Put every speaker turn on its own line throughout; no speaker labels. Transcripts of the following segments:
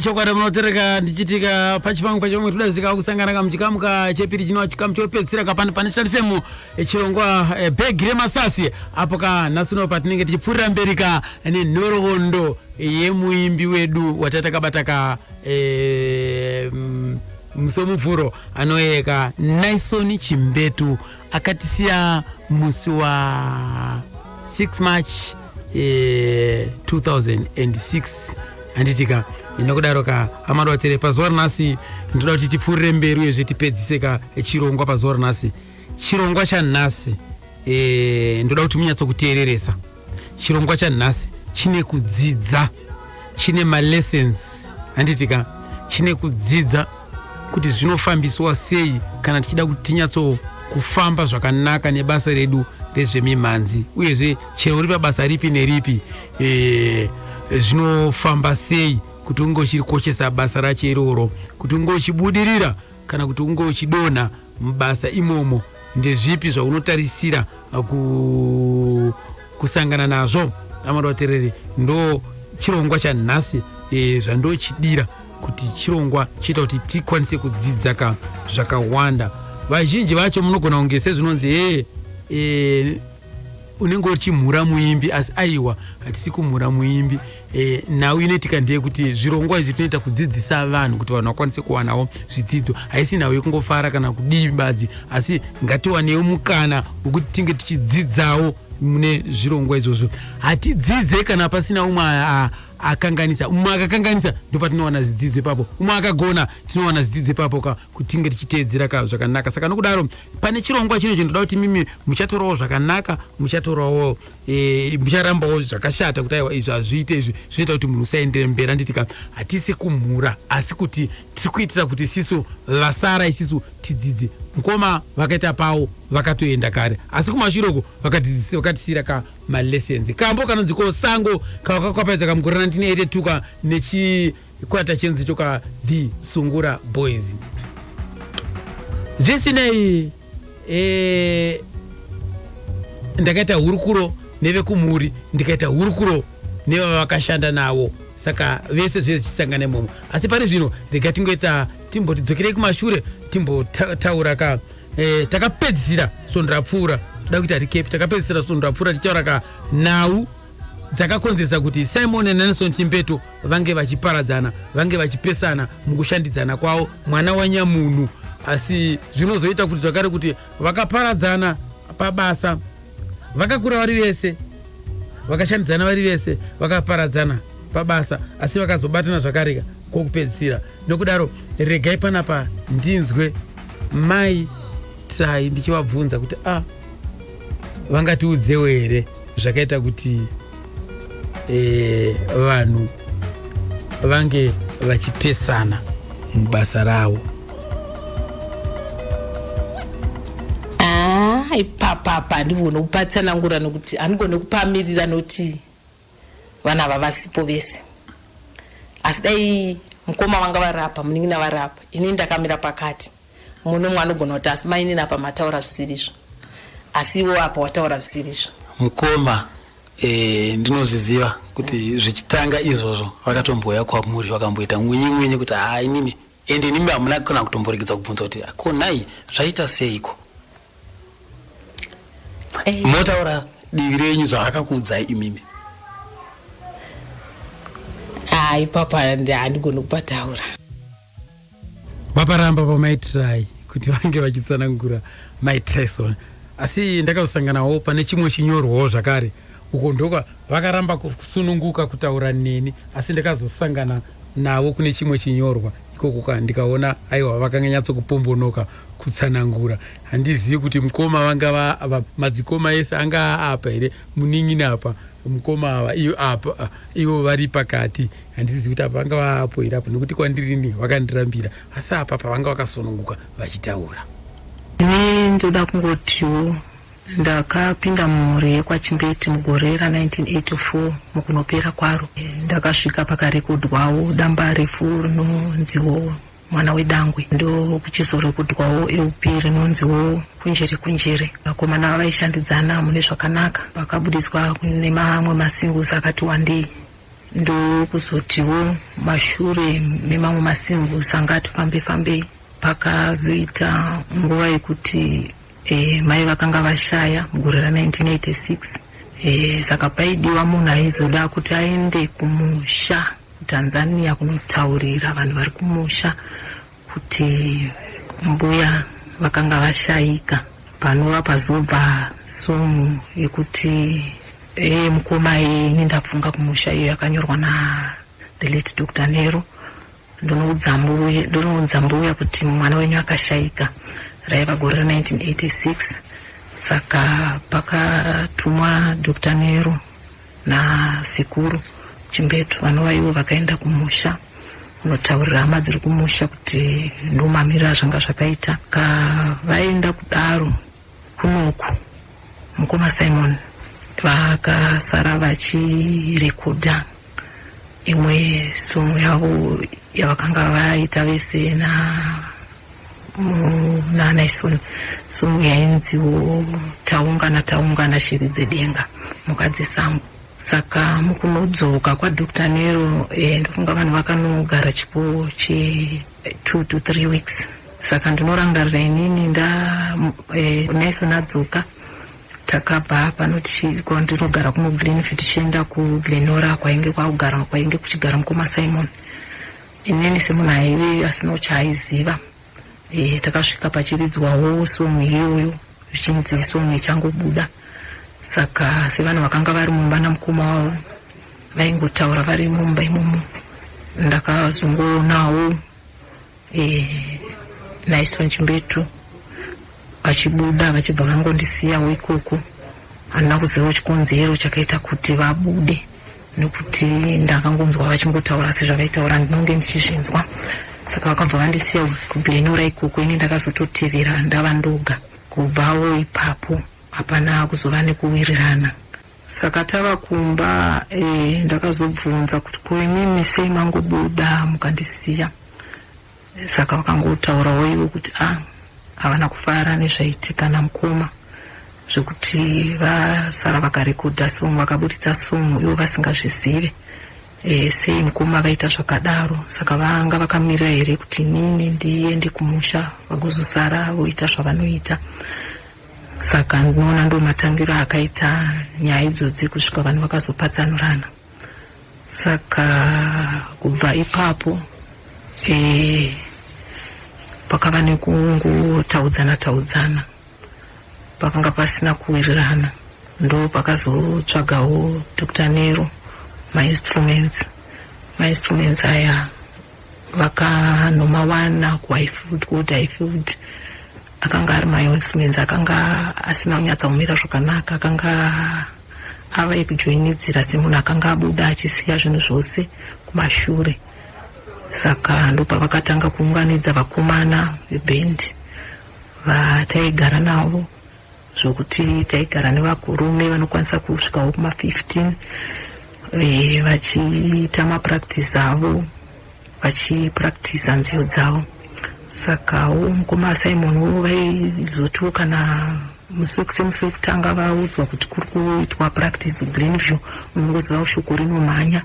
chokwata munotereka ndichitika pachipangu pachomwe tudazika kusangana kamuchikamu chepiri chino chikamu chopedzisira kapano pane Channel FM chirongwa Begire Masasi apo ka nasuno patinenge tichipfurira mberi ka nenhoroondo yemuimbi wedu watatakabata musomuvhuro anoyeka Naison Chimbetu akatisiya musi wa 6 March 2006 anditika inokudaro ka amadotere pazuwa nasi ndoda kuti tipfurire mberi uye zvitipedziseka chirongwa pazuwa nasi chirongwa chanhasi ndoda kuti munyatso kuteereresa chirongwa chanhasi chine kudzidza chine malessons anditika chine kudzidza kuti zvinofambiswa sei kana tichida kuti tinyatso kufamba zvakanaka nebasa redu rezvemimhanzi uyezve chero uri pabasa ripi neripi zvinofamba sei kuti unge uchikoshesa basa racho iroro kuti unge uchibudirira kana kuti unge uchidonha mubasa imomo ndezvipi zvaunotarisira kusangana nazvo amadoterere ndo chirongwa chanhasi zvandochidira kuti chirongwa chiita kuti tikwanise kudzidza zvakawanda vazhinji vacho munogona kunge sezvinonzi unenge uchimhura muimbi asi aiwa hatisi kumhura muimbi nhau inoitika ndeye kuti zvirongwa izvi tinoita kudzidzisa vanhu kuti vanhu vakwanise kuwanawo zvidzidzo haisi nhau yekungofara kana kudii badzi asi ngatiwanewo mukana wekuti tinge tichidzidzawo mune zvirongwa izvozvo hatidzidze kana pasina umwe akanganisa umwe akakanganisa ndo patinowana zvidzidzo ipapo umwe akagona tinowana zvidzidzo ipapo kuti tinge tichiteedzera zvakanaka saka nokudaro pane chirongwa chino chindoda kuti mimi muchatorawo zvakanaka muchatorawo mucharambawo zvakashata kuti aiwa izvi hazviite izvi zvinoita kuti munhu usaendere mberi anditika hatisi kumhura asi kuti tiri kuitira kuti isisu vasara isisu tidzidze mukoma vakaita pawo vakatoenda kare asi kumashiroko vakatisiyira malessons kambo kanonziko sango kavakakwapaidza kamugore 1982 nechikwata chenzi choka The Sungura Boys zvisinei ndakaita hurukuro nevekumhuri ndikaita hurukuro nevavakashanda navo saka vese zvese chisangane momo asi pari zvino rega tingoita timbotidzokerei kumashure timbotaura takapedzisira svondo rapfuura toda kuita recap takapedzisira svondo rapfuura tichaura nhau dzakakonzeresa kuti Simon naNaison Chimbetu vange vachiparadzana vange vachipesana mukushandidzana kwavo mwana wanyamunhu asi zvinozoita kuti zvakare kuti vakaparadzana pabasa vakakura vari vese vakashandidzana vari vese vakaparadzana pabasa asi vakazobatana zvakareka kokupedzisira nokudaro regai panapa ndinzwe mai try ndichivabvunza kuti vangatiudzewo here zvakaita kuti vanhu vange vachipesana mubasa ravo
ipapapa ndivona kupatsanangura nokuti handigone kupamirira noti vana ava vasipo vese asi dai mukoma vanga varapa munin'ina varapa ini ndakamira pakati muno mwana anogona kuti asi mainini apa mataura zvisirizvo asi iwo apa wataura zvisirizvo
mukoma ndinozviziva kuti zvichitanga izvozvo vakatomboya kwamuri vakamboita mwenye kuti inini ende nimi hamuna kana kutomboregedza kubvunza kuti konai zvaita seiko motaura divi renyu zvavakakuudzai imimi
ipapa handigoni kupataura
vaparamba pamaitirai kuti vange vachitsanangura maitryson asi ndakazosanganawo pane chimwe chinyorwawo zvakare uko ndoka vakaramba kusununguka kutaura neni asi ndakazosangana navo kune chimwe chinyorwa ikoko ndikaona aiwa vakanga nyatsokupombonoka kutsanangura handizivi kuti mukoma vanga madzikoma ese anga apa here munin'ina apa mukoma ava ivo vari pakati handizivi kuti apa vanga vaapo here apo nekuti kwandirini vakandirambira asi apa pavanga vakasununguka vachitaura
ndoda kungotiwo ndakapinda mumhuri yekwaChimbeti mugore ra1984 mukunopera kwaro ndakasvika pakarekodwawo damba refu rinonziwo mwana wedangwe ndo kuchizorekodwawo LP rinonziwo kunjere vakomana vaishandidzana mune zvakanaka vakabudiswa nemamwe masingles akati wandei ndo kuzotiwo mashure memamwe masimbu sangati fambe pakazoita nguva yekuti mai vakanga vashaya mugore ra1986. Saka paidiwa munhu aizoda kuti aende kumusha Tanzania kunotaurira vanhu vari kumusha kuti mbuya vakanga vashayika. Panova pazobva somu yekuti mukoma nendapfunga kumusha iyo yakanyorwa na the late Dr. Nero. Ndonoudza mbuya kuti mwana wenyu akashayika, raiva gore 1986. Saka pakatumwa Dr. Nero na Sekuru Chimbetu vanova ivo vakaenda kumusha kunotaurira hama dziri kumusha kuti ndomamirira zvanga zvakaita. Vaenda kudaro kunoku mukoma Simon vakasara vachirekodha imwe somo yavo yavakanga vaita vese na Naison, somo yainziwo taungana shiri dzedenga mhuka dzesango. Saka mukunodzoka kwaDr. Nero ndofunga vanhu vakanogara chipo che 2 to 3 weeks. Saka ndinorangarira inini Naison adzoka takabva panoti ndinogara kuno Glenfield tichienda kuGlenora kwainge kuchigara mukoma Simon. Inini semunhu aive asina chaaiziva takasvika pachiridzwawo somo iyoyo zvichinzi somo ichangobuda. Saka sevanhu vakanga vari mumba namukoma wavo vaingotaura vari mumba imomo, ndakazongonawo Naison Chimbetu vachibuda vachibva vangondisiyawo ikoko. Handina kuziva chikonzero chakaita kuti vabude, nekuti ndakangonzwa vachingotaura sezvavaitaura ndinonge ndichizvinzwa. Saka vakabva vandisiya kuGlenora ikoko, ini ndakazototevera ndava ndoga. Kubvawo ipapo hapana kuzova nekuwirirana. Saka tava kumba ndakazobvunza kuti ko imimi sei mangobuda mukandisiya. Saka vakangotaurawo ivo kuti havana kufara nezvaitika namukoma, zvekuti vasara vakarekodha somo, vakabuditsa somo ivo vasingazvizive sei mukoma vaita zvakadaro. Saka vanga vakamirira here kuti nini ndiende kumusha vagozosara voita zvavanoita. Saka ndinoona ndo matambiro akaita nyaya idzodzi kusvika vanhu vakazopatsanurana. Saka kubva ipapo pakava nekungotaudzana pakanga pasina kuwirirana. Ndo pakazotsvagawo Dr. Nero mainstruments aya vakanomawana kuHighfield. Akanga ari mainstruments akanga asina kunyatsaumira zvakanaka, akanga ava ekujoinidzira semunhu akanga abuda achisiya zvinhu zvose kumashure. Saka ndo pavakatanga kuunganidza vakomana vebhendi vataigara navo, zvokuti taigara nevakurume vanokwanisa kusvikawo kuma15 vachiita mapractice avo, vachipractice nziyo dzavo. Saka mukoma Simon vaizotiwo kana musi wekutanga vaudzwa kuti kuri kuitwa practice Greenview, unongoziva shoko rinomhanya.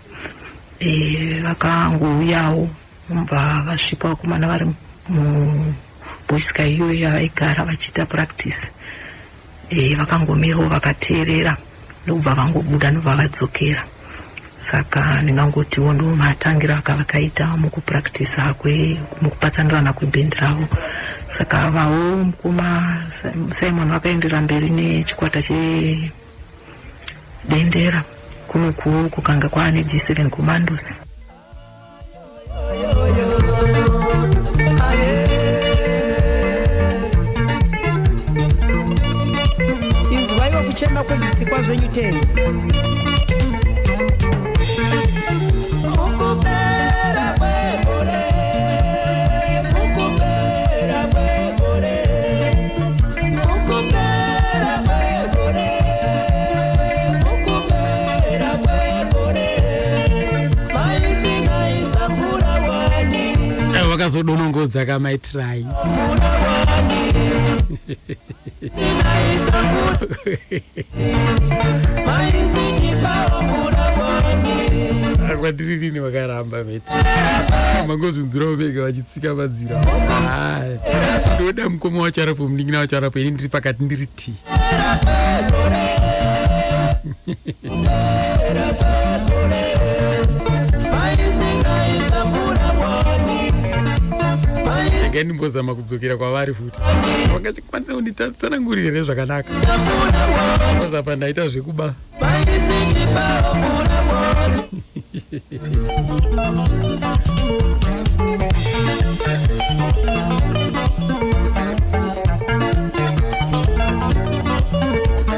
Vakangouyawo mubva vasvika vakomana vari muboyska iyoyo yavaigara vachiita practice. Vakangomirawo vakateerera ndokubva vangobuda ndobva vadzokera. Saka ndingangotiwo ndo matangira akavakaita mukupractice mukupatsanurana kwebhendi ravo. Saka vawo mukoma Simon vakaendera mberi nechikwata chedendera kunokuwo kukanga kwaane G7 Commandos.
Inzwaiwa kuchema kwezvisikwa zvenyu tenzi.
Vakazodonongodza kamaitirai. kwadirini vakaramba meti mangozvinzirawo vega vachitsika madzira. Ndoda mukoma wacho arapo munin'ina wacho arapo ini ndiri pakati ndiri ti. Ndimbozama kudzokera kwavari futi vakachikwanisa kunditsanangurira zvakanaka ozapa ndaita zvekuba.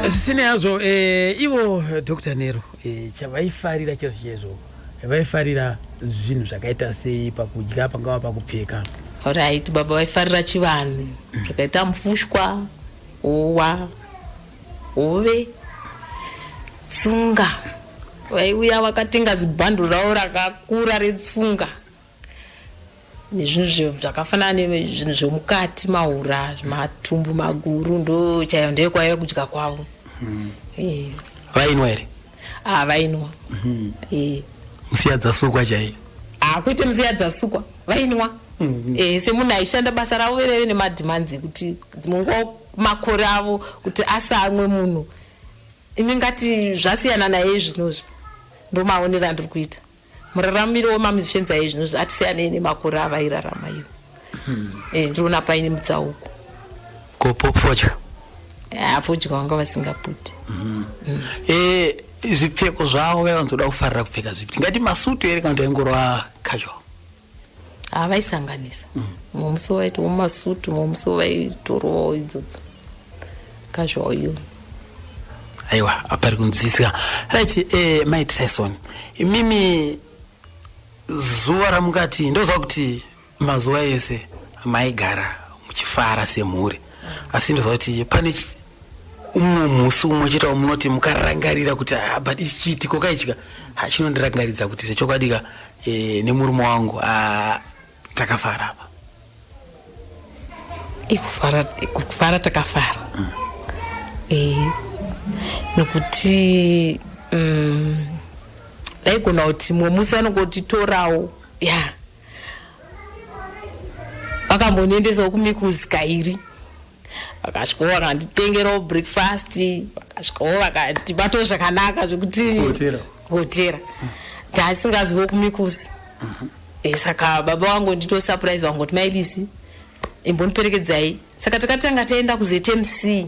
Zvisine hazvo ivo Dr. Nero chavaifarira chese chezvo vaifarira zvinhu zvakaita sei pakudya pangava pakupfeka?
Right, baba vaifarira chivanhu zvakaita mufushwa, uwa, hove, tsunga. Vaiuya vakatenga zibhandu ravo rakakura retsunga nezvinhu zvakafanana nezvinhu zvemukati, mahura, matumbu, maguru, ndo chaiyo ndekwaiva kudya kwavo.
Vainwa here?
Vainwa.
Musiya dzasukwa chaiyo?
Kwete musiya dzasukwa, vainwa. Semunhu aishanda basa ravo vereve nemadhimanzi kuti dzimwe makore avo kuti asamwe munhu. Ini ngati zvasiyana naye zvinozvi ndomaonera ndiri kuita. Muraramiro wemamusicians aye zvinozvi atisiyanei nemakore avairarama ivo. Ndiriona paine mutsauko.
Kopo fodya?
Fodya vanga vasingaputi.
Zvipfeko zvavo vaivanzoda kufarira kupfeka zvipi? Tingati masutu here kana kuti aingorwa casual?
Vaisanganisa. Mumuso vaitawo masutu, mumuso vaitorowo idzodzo casual iyo.
Aiwa, apari kunzisika. Right, Mike Tyson. Mimi zuva ramukati ndoziva kuti mazuva ese maigara muchifara semhuri. Asi ndoziva kuti pane umwe musi umwe chete munoti mukarangarira kuti but ichitiko kaichika chinondirangaridza kuti zvechokwadi nemurume wangu takafara apa.
Kufara takafara. Nekuti daigona kuti mumwe musi vanongotitoravo vakamboniendesawo kumikuzi kairi, vakasvikawo vakanditengerawo breakfast, vakasvikawo vakatibatawo zvakanaka zvekuti hotera ndaasingazivo kumikuzi. Saka baba wangu nditosapuraisa wangoti mailisi imboniperekedzai. Saka takatanga taenda kuZMC.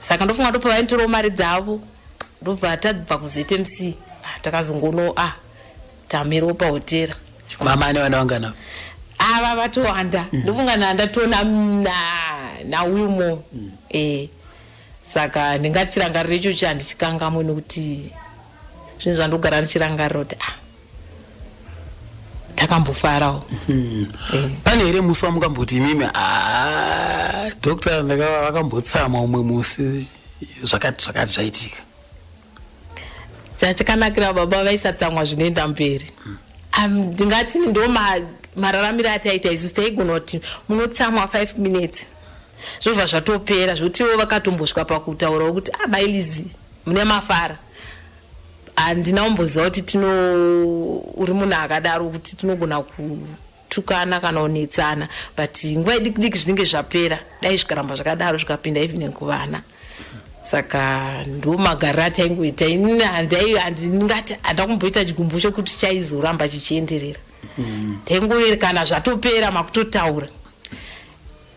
Saka ndofunga ndopa vaintorawo mari dzavo ndobva tabva kuZMC takazongono tamirawo pahotera.
Mama ane vana vangana?
Ava vatowanda. Ndofunga ndatona naumo. Saka ndingati chirangariro icho chandichikangamwe nekuti zvinhu zvandogara ndichirangarira kuti takambofarawo.
Pane here musi wamukamboti imimi Dr. vakambotsama umwe musi zvakati zvaitika?
Chachakanakira baba vaisatsamwa zvinoenda mberi. Ndingati ndo mararamiro ataita isusu taigona kuti munotsamwa 5 minutes zvobva zvatopera, zvutiwo vakatombosvika pakutaurawo kuti mailizi mune mafara. Handina kumboziva kuti uri munhu akadaro kuti tinogona kutukana kana kunetsana, but nguva idiki zvinenge zvapera dai zvikaramba zvakadaro zvikapinda even kuvana. Saka ndo magariro ataingoita. Ndingati handa kumboita chigumbu chokuti chaizoramba chichienderera. Taingoerekana zvatopera makutotaura.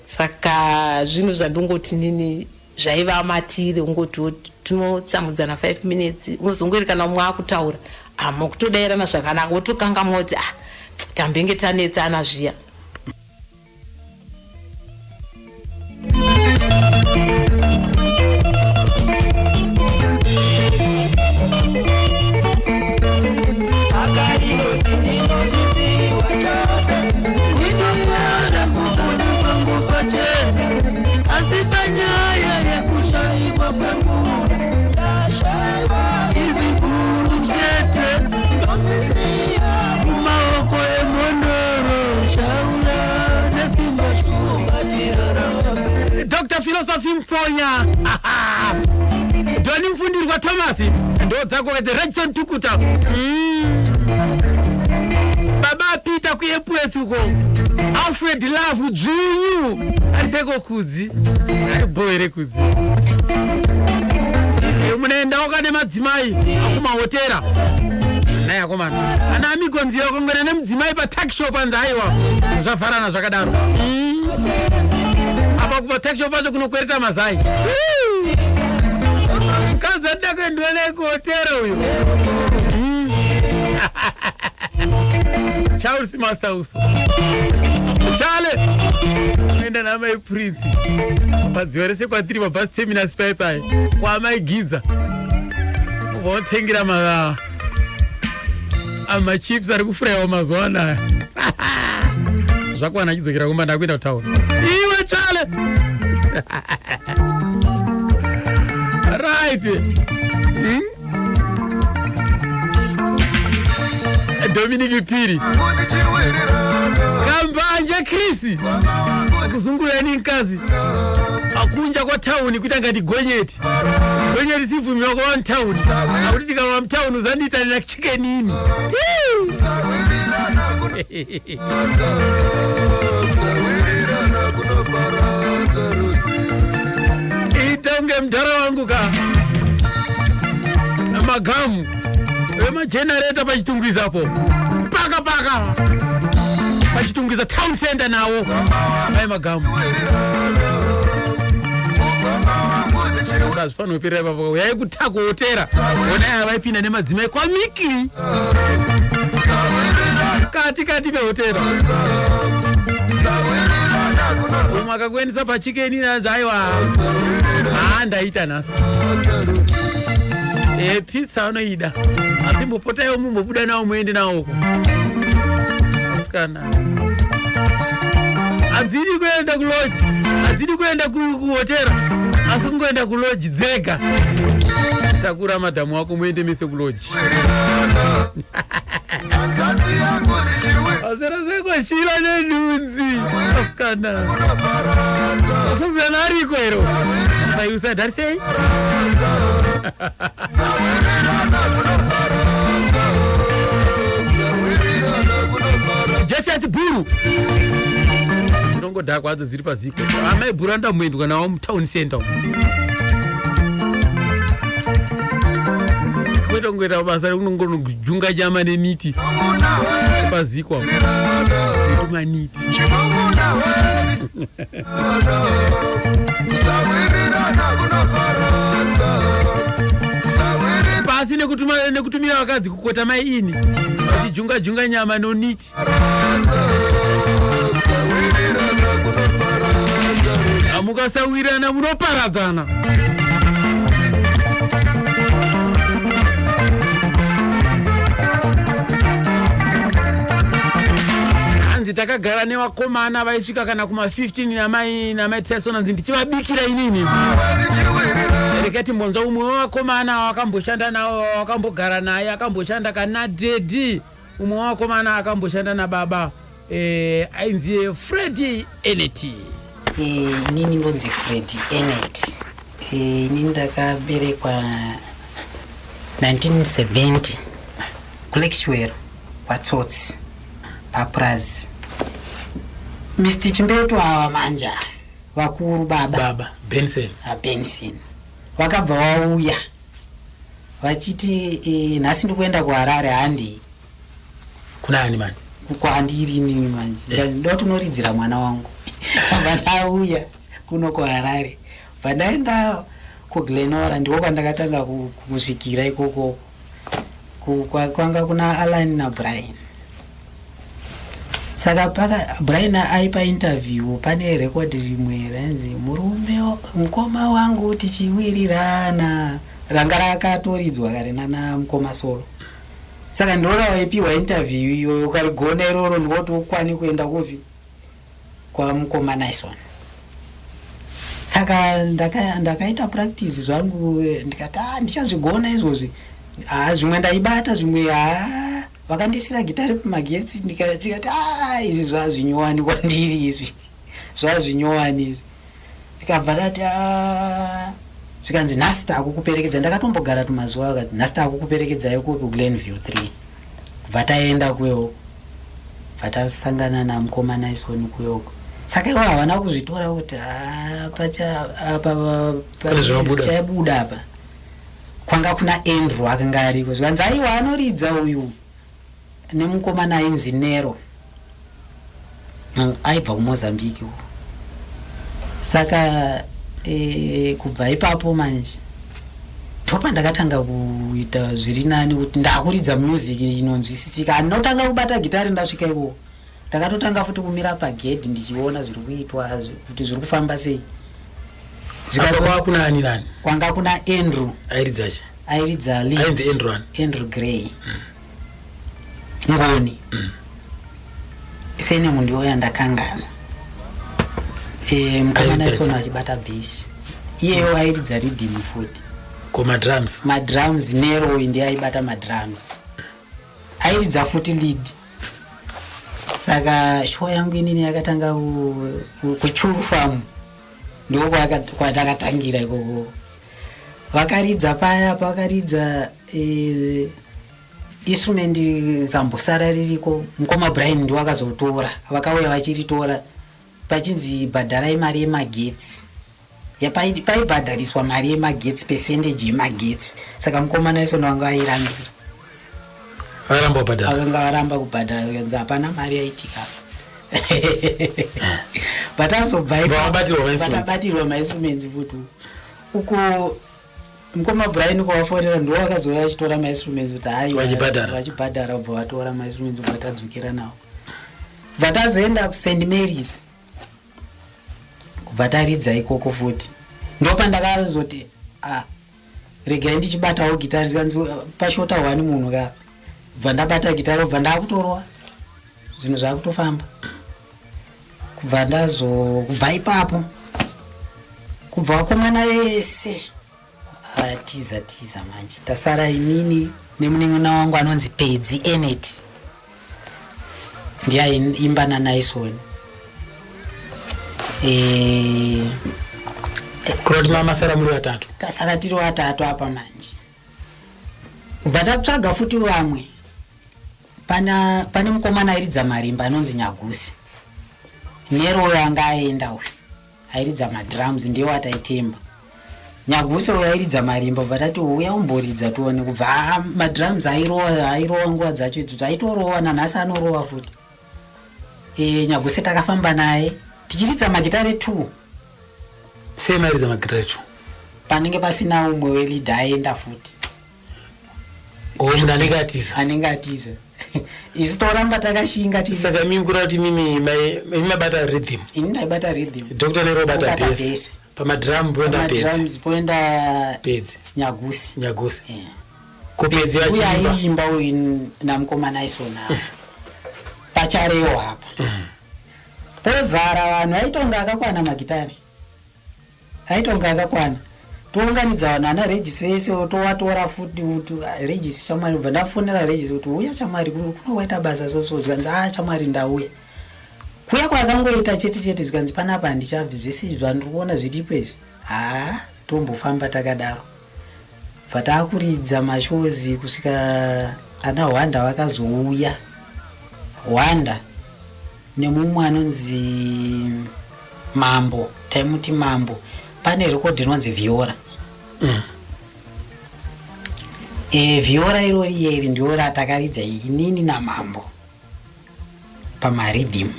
Saka zvinhu zvandongoti nini zvaiva matire ungoti tinotsamudzana 5 minutes unozongoerekana mumwe akutaura makutodairana zvakanaka wotokangamwa kuti tambenge tanetsana zviya.
Dr. Philosophy Mponya Doni Mfundirwa Thomas ndo dzako the Redson Tukuta Peter kuepwethu uko. Alfred Love Junyu. Ariseko kudzi. Ari boyere kudzi. Munaenda wakane madzimai akumahotera. Naye akomana. Ana amigonzi yakongwena nemudzimai pa tax shop anza aiwa. Zvafarana zvakadaro. Apa kupa tax shop acho kunokwereta mazai. Kaza ndakendwele kuhotera uyo. Charles Masauso. Chale. Enda na mai Prince. Padziwerese kwatiri mabus terminus pai. Kwa mai Gidza. Votengira ama chips ari kufrewa mazwana. Zvakwana chidzokera kumba ndakuenda town. Iwe Chale. Right. Dominic Piri. Kambanje Chris. Kuzungula ni nkazi. Akunja kwa town kuita ngati Gonyeti. Gonyeti sivumiwa kwa town. Akuti kama town uzandita na chicken nini. Itonge mtara wangu ka. Magamu. Ema generator pachitungwiza hapo. Paka. Pachitungwiza town center nawo. Ai magamu. Sasa zvifano pira papo. Yai kutako hotera. Ona vaipinda nemadzimai kwa Mikili. Kati pe hotera. Umakakuendesa pa chicken nanza aiwa. Ndaita nasi. Pizza unoida. Asimbopota yo mumbobuda nawo muende nawo uko. Asikana. Adziri kuenda ku lodge. Adziri kuenda ku hotel. Asingoenda ku lodge dzega. Takura madamu wako muende mise ku lodge. Azera zeko shira nenunzi. Asikana. Asizana ariko ero. Bayusa darse. Jeffers Buru. Ndongo dhako adzo dziri paziko. Amai Buranda muendwa nawo mu town center. Kwetongwera basa unongono junga jama nemiti. Paziko. Kumaniti. Pasi nekutumira vakadzi kukota mai ini. Junga nyama noniti. Amukasawirana munoparadzana. Anzi takagara nevakomana vaisvika kana kuma 15 namai Tesona ndichivabikira inini. Rekati mbonza umwe wakomana wakamboshanda nawo wakambogara naye akamboshanda kana Dedi umwe wakomana akamboshanda na baba ainzi Freddy Eneti.
Nini ndonzi Freddy Eneti. Nini ndakaberekwa 1970 Kulekishwero Patsotsi Paprazi. Mr. Chimbeto hawa manja wakuru baba
Benson.
Benson. Wakabva wauya vachiti nhasi ndikuenda kuHarare handi.
Kuna ani manje?
Kwandiri nini manje? Ndotunoridzira mwana wangu. Vandauya kuno kuHarare. Vandaenda kuGlenora ndiko kwandakatanga kusvikira ikoko. Kwanga kuna Alan na Brian. Saka paka Brian aipa interview pane record rimwe ranzi murume mukoma wangu tichiwirirana ranga rakatoridzwa karena na mukoma solo. Saka ndinoona waipiwa interview iyo ukarigona iroro ndikoti ukwani kuenda kuvi kwa mukoma Naison. Saka ndakaita practice zvangu ndikati ndichazvigona izvozvi. Zvimwe ndaibata zvimwe vakandisira gitari pamagetsi ndikati izvi zvazvinyowani kwandiri izvi zvazvinyowani izvi. Ndikabva ndati zvikanzi nhasi takukuperekedza. Ndakatombogara tumazuva akati nhasi takukuperekedzai kupi Glenview 3 kubva taenda kuyo. vatasangana namukoma Naisoni kuyoko. Saka iwo havana kuzvitora kuti chabuda apa kwanga kuna Andrew akanga ariko zvanzi aiwa anoridza uyu nemukomana ainzi Nero aibva kuMozambique. Saka kubva ipapo manje topa ndakatanga kuita zviri nani kuti ndakuridza music inonzwisisika. Andinotanga kubata gitari ndasvika iwo ndakatotanga futi kumira pagedhi ndichiona zviri kuitwa kuti zviri kufamba sei.
Zvikawa kuna ani nani?
Kwanga kuna Andrew airidza Andrew Gray ngoni sene mundu yandakangana mukoma Naisoni achibata bass iyeyo airidza rhythm futi
ko
madrums Nero ndiye aibata madrums airidza futi lead. Saka show yangu inini yakatanga kuchuru farm ndiko kwatakatangira ikoko. Vakaridza paya pakaridza instrument kambosara ririko mukoma Brian ndiwo akazotora vakauya vachiritora pachinzi bhadharai mari yemagetsi paibhadhariswa mari yemagetsi percentage yemagetsi. Saka mukoma Naisoni wanga airambira akanga aramba kubhadhara kanzi hapana mari yaitika vatabatirwa mainstruments futi uko mukoma Brian kuvafonera ndiwo akazoya achitora mainstruments kuti vachibhadhara ubva vatora mainstruments ubva vatadzokera nawo. Vatazoenda kuSt Mary's kubva taridza ikoko futi ndopandakazoti regai ndichibatawo gitari zikanzi pashota 1 munhu ka bva ndabata gitari ubva ndakutorowa zvinhu zvakutofamba kubva ipapo kubva vakomana vese tiza manje tasara inini nemunin'ina wangu anonzi Pedzi Enet ndiye imba naNaisoni.
kuroti masara muri vatatu
tasara tiri vatatu apa manje. Kubva tatsvaga futi vamwe pane mukomana airidza marimba anonzi Nyagusi Nero yanga aenda uyu airidza madrums ndiye wataitemba. Nyagusi uyu airidza marimba vatati uya umboridza tuone kubva madrums airowa nguva dzacho idzodzo aitorowa nanhasi anorowa futi. Nyagusi takafamba naye tichiridza magitare 2
same airidza magitare 2
panenge pasina umwe welida aenda futi
munhu anenge atiza
isi toramba takashinga
saka mimi kurati kuti mimi mabata rhythm
ini ndaibata rhythm
Dr. Nero bata bass pamadrum
poenda
Pedzi
Nyagusi
kupedzi
yaimba uyu namukoma Naisoni pacharewo apa pozara vanhu aitonga akakwana magitari aitonga akakwana tounganidza vanhu ana Regis vese towatora futi kuti Regis chamwari ubva ndafonera Regis kuti uya chamwari kunowaita basa soso zvikanzi chamwari ndauya kuya kwakangoita chete zvikanzi panapa handichabvi zvese zvandiri kuona zviripo izvi tombofamba takadaro bva taakuridza mashozi kusvika ana Hwanda vakazouya Hwanda nemumwe anonzi Mambo taimuti Mambo pane rekodhi inonzi Viola Viola irori yeri ndiyo ratakaridza inini naMambo pamaridhim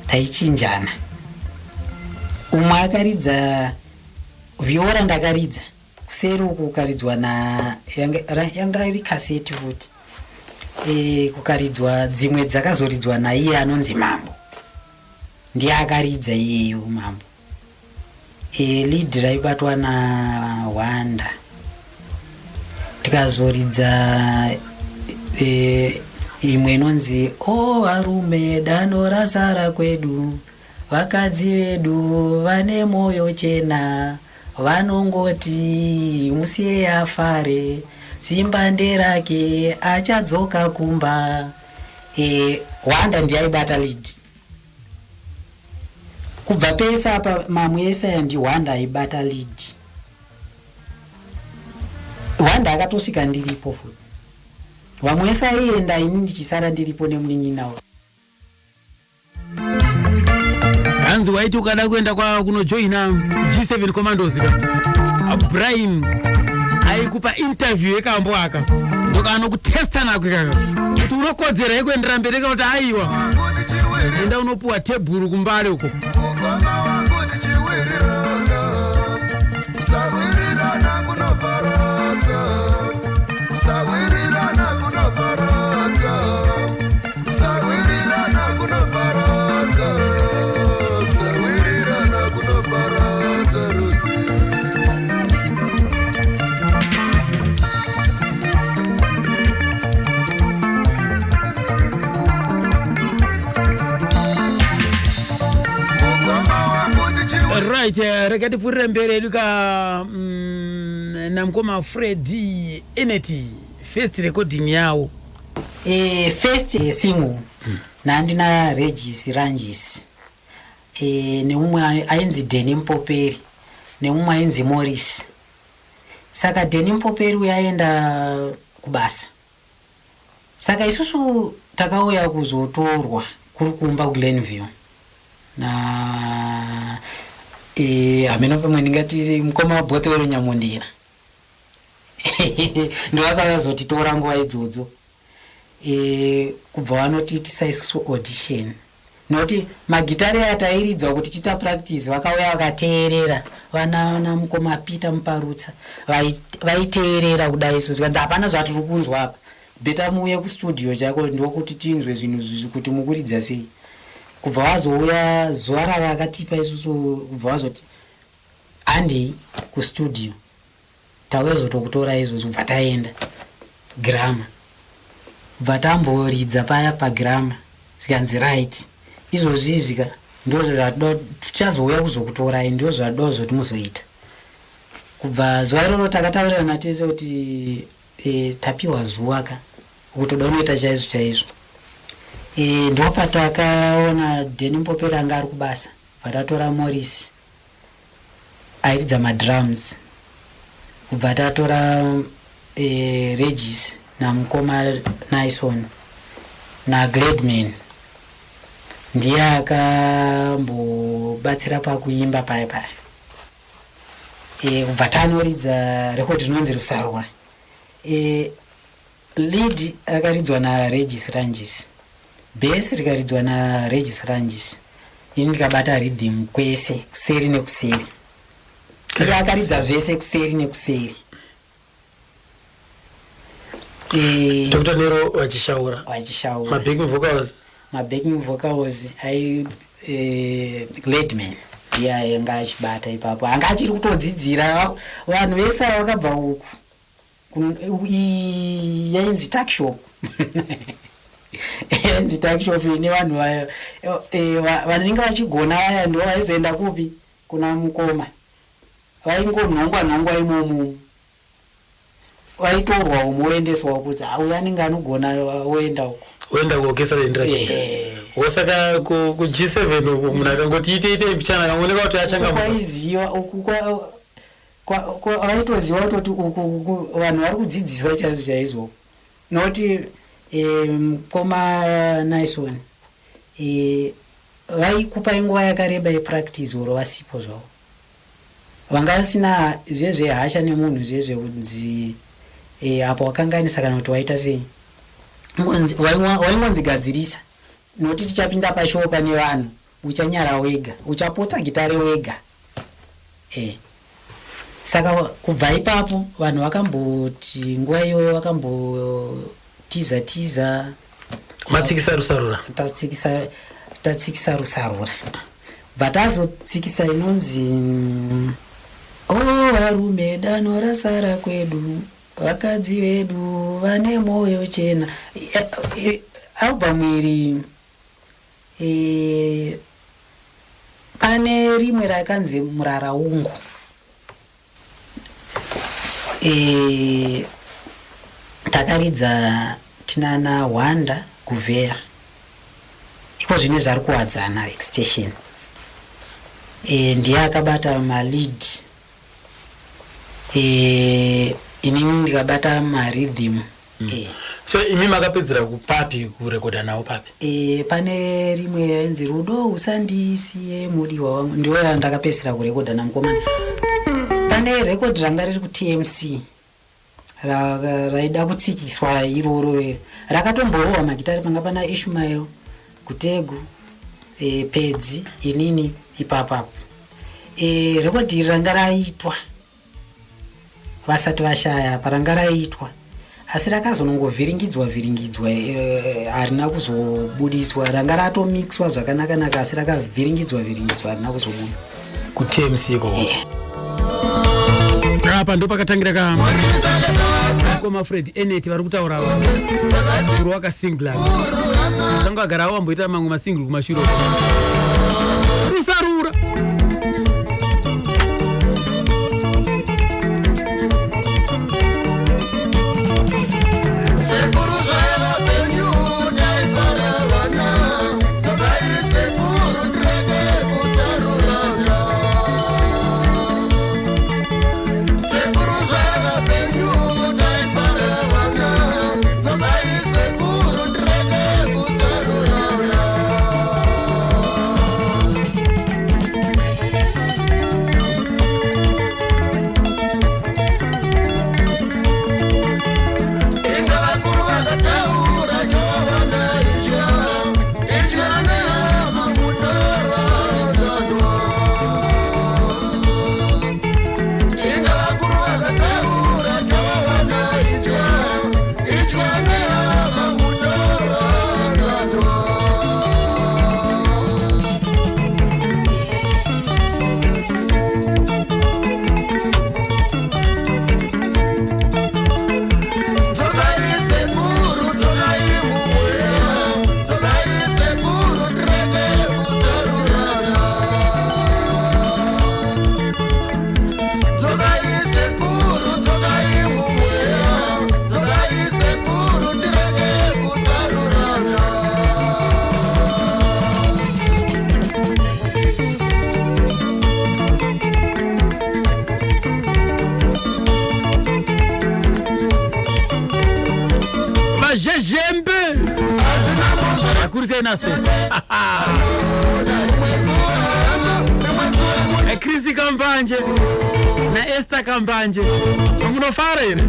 taichinjana. Umwe akaridza Viola ndakaridza kuseri uku kukaridzwa yanga iri kaseti futi kukaridzwa dzimwe dzakazoridzwa naiye anonzi Mambo ndiye akaridza iyeyo Mambo. Lead raibatwa naHwanda tikazoridza imwe inonzi varume dano razara kwedu vakadzi vedu vane moyo chena vanongoti musiye afare simba nderake achadzoka kumba. Hwanda ndiye aibata lead kubva pesa apa mamwe ese ndi Hwanda aibata lead. Hwanda akatosvika ndiripo futi vamwe ese aienda ini ndichisara ndiripo nemunin'ina
hanzi waiti ukada kuenda kunojoina G7 commandos Brian aikupa interview yekambo aka ndoka anokutesta nako kaka kuti unokodzera yekuendera mberi kuti aiwa enda unopuwa tebhuru kumbale uko right rekati purire mbere luka namkoma Freddy Eneti first recording yawo
first single nandina Regis Rangis neumwe ainzi Denny Mpoperi neumwe ainzi Morris. Saka Denny Mpoperi uyaenda kubasa, saka isusu takauya kuzotorwa kuri kumba ku Glenview na ameno pamwe ndingati mukoma wa Bothwell Nyamundira ndo akazotitora nguva idzodzo kubva vanoti tisaisusu audition noti magitari atairidza kuti chita practice vakauya vakateerera vana mukoma Peter Muparutsa vaiteerera kudai isu zikanzi hapana zvatiri kunzwa apa beta muuye kustudio chako ndokuti tinzwe zvinhu kuti mukuridza sei. Kubva vazouya zuva ravakatipa isusu kubva vazoti handi kustudio tauya zotokutora izvozvo kubva taenda grama kubva tamboridza paya pagrama zvikanzi right izvozvi zvika ndozvatoda tichazouya kuzokutorai ndozvatoda zoti muzoita. Kubva zuva iroro takataurirana tese kuti tapiwa zuva ka kutoda unoita chaizvo chaizvo. Ndopatakaona Denny Mpoperi anga ari kubasa vatatora Morris airidza madrums, kubva tatora Regis namukoma Naison na Gladman ndiye akambobatsira pakuimba paya paya. Kubva tanoridza record rinonzi Rusarura. Lead akaridzwa na Regis Rangis, bass rikaridzwa na Regis Rangis, ini ndikabata rhythm kwese kuseri nekuseri, iye akaridza zvese kuseri nekuseri.
Dr. Nero wachishaura
mabacking vocals ai Gladman ndiye anga achibata ipapo, anga achiri kutodzidzira vanhu vese vakabva uku yainzi Tuckshop yainzi Tuckshop ine vanhu vanenge vachigona vaya ndo vaizoenda kupi kuna mukoma vaingonhongwa imomo vaitorwa umoendeswa kuti auya anenge anogona oenda uko
oenda kuokesera indira osaka ku G7 uko munhu akangoti ite pichana akaoneka kuti achanga
kwaiziva uku vaitoziva kuti uku vanhu vari kudzidziswa chaizvo noti mukoma Naison vaikupa nguva yakareba yepractice oro vasipo zvavo vanga vasina zvezvehasha nemunhu zvezvekunzi apo wakanganisa kana kuti waita sei waingonzigadzirisa noti tichapinda pashopa nevanhu uchanyara wega uchapotsa gitare wega. Saka kubva ipapo vanhu vakamboti nguva iyoyo vakambotiza
matsikisa Rusarura,
tatsikisa Rusarura vatazotsikisa inonzi varume danho rasara kwedu vakadzi vedu vane moyo chena. Album iri pane rimwe rakanzi Murara Ungu. Takaridza tinana Wanda Guvea iko zvine zviri kuwadzana extension. Ndiye akabata malead, inini ndikabata marhythm
So imi makapedzera kupapi kurekoda nawo papi?
Pane rimwe yanzi Rudo usandisiye mudiwa wangu, ndio ndakapedzera kurekoda namukomana. Pane record ranga riri ku TMC raida kutsikiswa iroro rakatomborwa magitari panga pana Ishmael Kutegu Pedzi inini ipapapo. Record ranga raitwa vasati vashaya paranga raitwa, asi rakazonongovhiringidzwa harina kuzobudiswa, ranga ratomixwa zvakanaka asi rakavhiringidzwa harina kuzobuda
ku TMC ko. Apa ndo pakatangira ka Koma Fred Eneti vari kutaura guru wakasingla sango agara wamboita mamwe masingle kumashuro rusarura Krisi Kambanje na Esther Kambanje munofara ine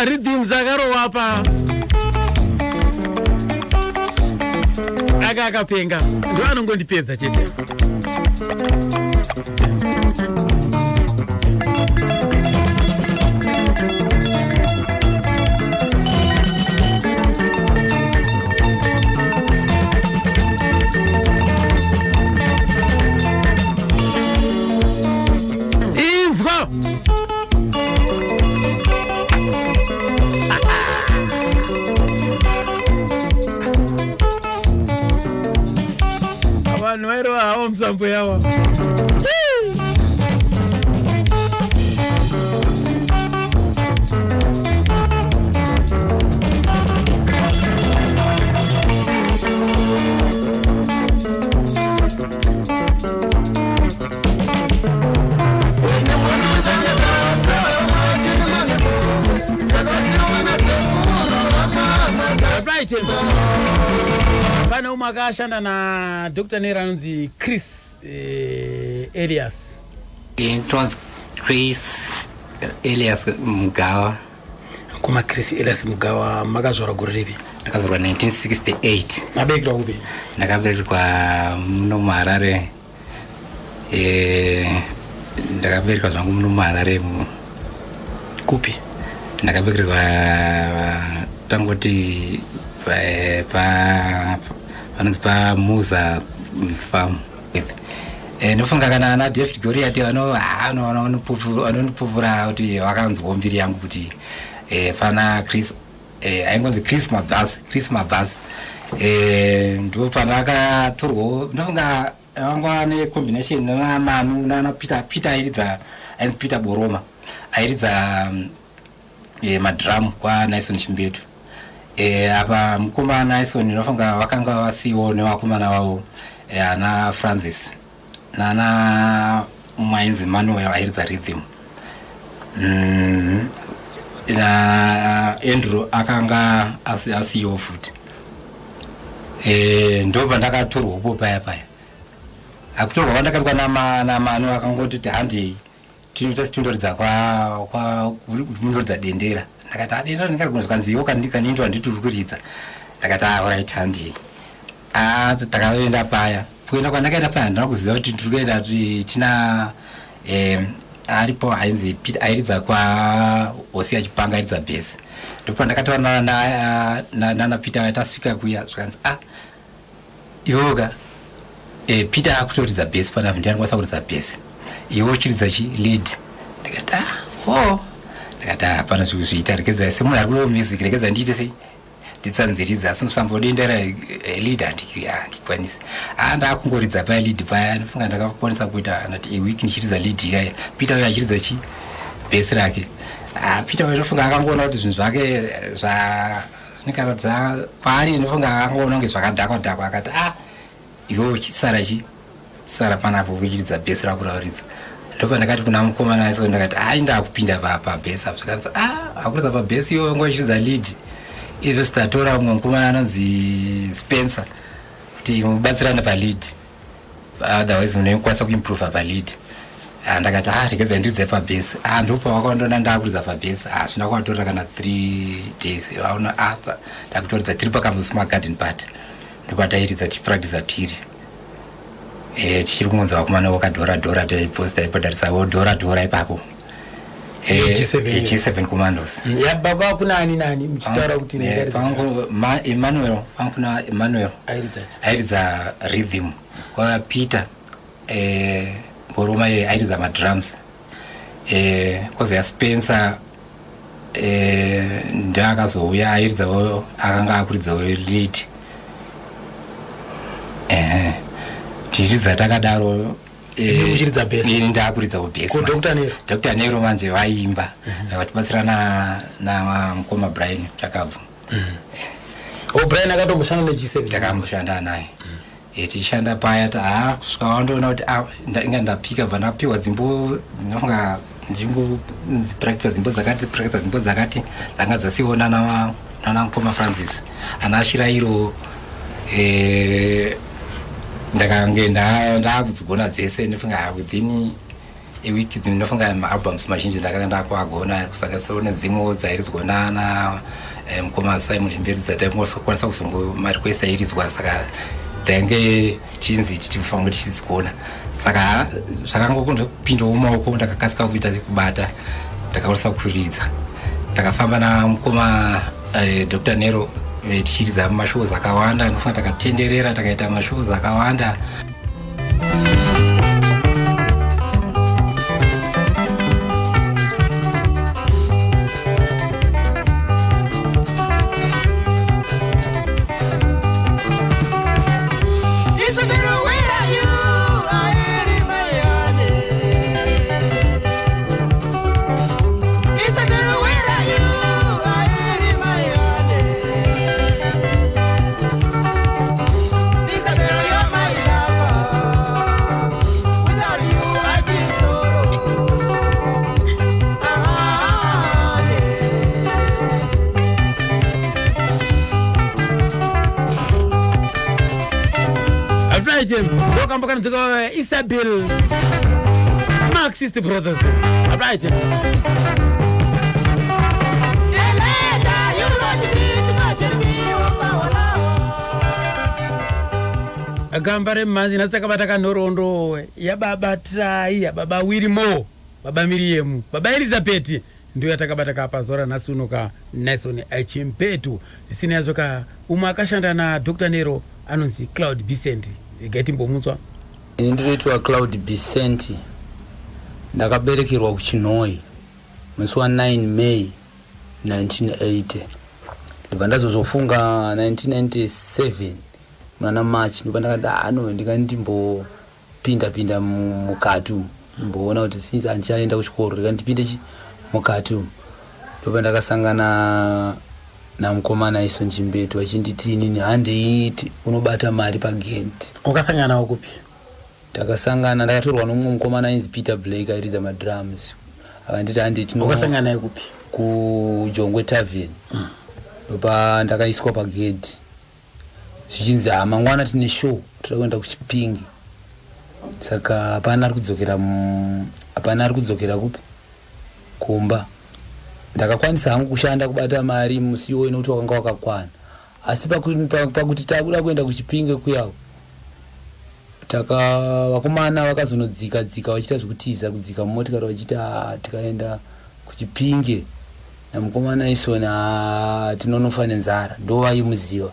rhythm zagaro wapa akapenga ndo anongondipedza chete. Inzwa abantu baro aho msambo yawa Pana umakashanda na Dr. Neranzi Chris Elias.
Trans Chris Elias Mugawa.
Kuma Chris Elias Mugawa magazora guribi.
Nakazorwa 1968.
Nabekira ubi.
Nakabekira kwa mno Marare ndakaberekwa zvangu muno muHararemu.
Kupi?
Ndakaberekwa tangoti vanonzi paMuza farm. Ndofunga kana ana David Goliath anonipupura kuti vakanzwa mbiri yangu kuti fana Chris aingonzi Chris Mabhas. Ndo pandakatorwa ndofunga vanga necombination naManu nana Peter airidza ainzi Peter Boroma airidza madrum kwaNyson Chimbetu. Apa mukomana Nyson ndofunga vakanga vasiwo nevakomana vavo ana Francis nana mwainzi Manuel airidza rhythm. Na Andrew akanga asiyo futi. Ndo pandakatorwa upo paya akutorwa kwandakaitwa naManu akangoti handi tinotoridza mundoridza dendera. Ndakati adenda ndingarikuzi kanziwo kanindwa ndituri kuridza. Ndakati alright handi takaenda paya kuenda kwandakaenda paya ndina kuziva kuti tiri kuenda tina aripo ainzi airidza kwaHosi Chipanga airidza bhesi. Ndipo ndakataura nana Peter tasvika kuya zvakanzi iwoga Peter akutoridza bhesi panapa ndinokwanisa kuridza bhesi iwe uchiridza lead. Ndakati ndakati hapana zvimwe zviita rekedza semunhu ari kudo music rekedza ndiite sei nditsanziridza asi musambodendera lead handikwanisi. Ndakungoridza paya lead paya ndofunga ndakakwanisa kuita ndati wiki ndichiridza lead iyaya. Peter uyo achiridza bhesi rake. Peter uyo ndofunga akangoona kuti zvinhu zvake zvinikaratidza kwaari ndofunga akangoona kunge zvakadhakwa akati iwe uchisara panapo uchiridza bhesi rako rauridza. Ndopa ndakati kuna mukomana Nyson ndakati ndakupinda pabhesi apo zvakanzi akuridza pabhesi iwe ngochiridza lead. Izvo zitatora mumwe mukomana anonzi Spencer kuti mubatsirane palead otherwise munokwanisa kuimprova palead. Ndakati rekedza ndiridze pabhesi. Ndopa wakandona ndakuridza pabhesi zvina kwatorera kana 3 days vaona ndakutoridza tiri pakambusi magarden party. Ndipo tairidza tichipractice tiri tichiri kumonza vakomana wakadhora taiposta ipodaritsawo dhora ipapo. G7 Commandos.
Baba kuna ani mchitaura kuti
pangu Emmanuel pankuna Emmanuel airidza rhythm kwa Peter Boroma airidza madrums. Koza Spencer ndakazouya airidzawo akanga akuridzawo lead. Tichiridza takadaro
uchiridza bhesi.
Ndakuridzawo bhesi. Dr. Nero manje vaimba vatibatsirana namukoma Brian Chakabvu.
Brian akatomboshanda neG7.
Takamboshanda naye. Tichishanda paya kusvika wandoona kuti inga ndapika bva ndapiwa dzimbo ndinofunga practice dzimbo dzakati dzanga dzasiwo nana mukoma Francis ana Ashirairo. Ndakange ndakudzigona dzese ndofunga within a week ndinofunga maalbums mazhinji ndakanga ndakuagona kusakasiro nedzimwe dzairidzgonana mukoma Simon Chimbetu dzataingokwanisa kuzongo marequest airidzwa saka ndainge chinzi tichifanira kuti tichidzigona saka zvakangopindawo mumaoko ndakakasika kuita kubata ndakakwanisa kuridza. Ndakafamba namukoma Dr. Nero tichiridza mashows akawanda ndofunga takatenderera takaita mashows akawanda.
Welcome back to Isabel Marxist Brothers. Right. agamba remhanzi natsakabata kanhorondo yababa Tai, yababa Wilimo, baba Miriemu, baba Elizabeth ndio yatakabata kapazora nhasi uno kaNelson Chimpetu. Isina yazoka umwe akashanda na Dr. Nero anonzi Cloud Vicent. Gati mbomutswa.
Ini ndiritwa Cloud Vicent. Ndakaberekerwa kuChinoi musi wa 9 May 1980. Ndibva ndazozofunga 1997 mwana March ndibva ndakati ndikandimbo mukati ndimboona kuti since andichaenda kuchikoro ndikandipinde mukati ndobva ndakasangana namukomana Nelson Chimpetu achinditi inini handeiti unobata mari pagate.
Ukasangana nawo kupi?
Takasangana ndakatorwa nomumwe mukomana ainzi Peter Blake airidza madrums. Akanditi handiti
ukasangana naye kupi?
Kujongwe Tavern. Ndopa ndakaiswa pagate. Zvichinzi mangwana tine show toda kuenda kuChipinge. Saka hapana ari kudzokera kupi kumba. Ndakakwanisa hangu kushanda kubata mari musi iwoyo nokuti wakanga wakakwana. Asi pakuti takuda kuenda kuChipinge kuyawo vakomana vakazonodzika vachiita zvekutiza kudzika mumotikari vachiti tikaenda kuChipinge namukomana Nelson tinonofa nenzara ndovaimuziva.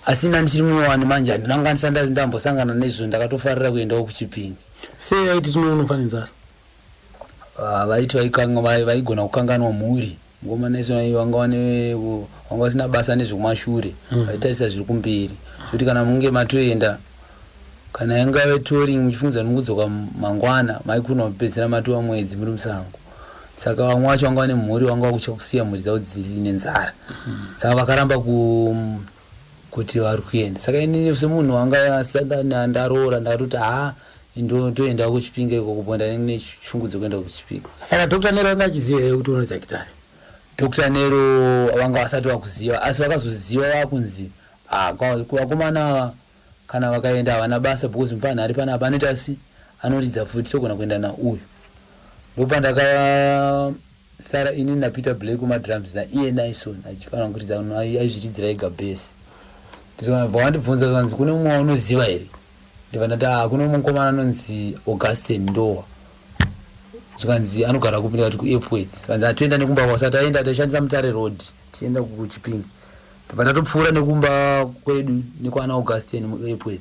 Asi ndichiri muwani manje handinanganisa ndambosangana nezvo ndakatofarira kuendawo kuChipinge.
Sei vaiti tinonofa nenzara?
Vaiti vaigona kukanganwa mhuri. Mukomana Nelson wanga vasina basa nezvekumashure vaitarisa zviri kumberi zvokuti kana munge matoenda kana yanga touring muchifunza nokudzoka mangwana maikuna kupedzera matova mwedzi muri musango. Saka vamwe vacho vanga vane mhuri vanga vakusiya mhuri dzavo dzine nzara. Saka vakaramba kuti vari kuenda. Saka ini semunhu wanga asangana ndaroora ndakatoti ndoenda kuChipinge kuponda neshungu dzokuenda kuChipinge.
Saka Dr. Nero anga achiziva kuti unoita gitari?
Dr. Nero vanga vasati vakuziva asi vakazoziva vakunzi vakomana kana vakaenda havana basa because mufana ari pana apanoita asi anoridza futi togona kuenda nauyu. Ndopa ndakasara ini naPeter Blake kumadrums naiye Nelson achifanira kuridza aizviridzira ega base. Vandibvunza kanzi kune mumwe unoziva here? Ndibva ndati kune mukomana anonzi Augustine Ndowa. Chikanzi anogara kupinda kuti kuAirport. Kanzi atoenda nekumba kwasati aenda tashandisa Mutare Road tienda kuChipinge. Ndibva ndatopfuura nekumba kwedu nekwana Augustine muAirport.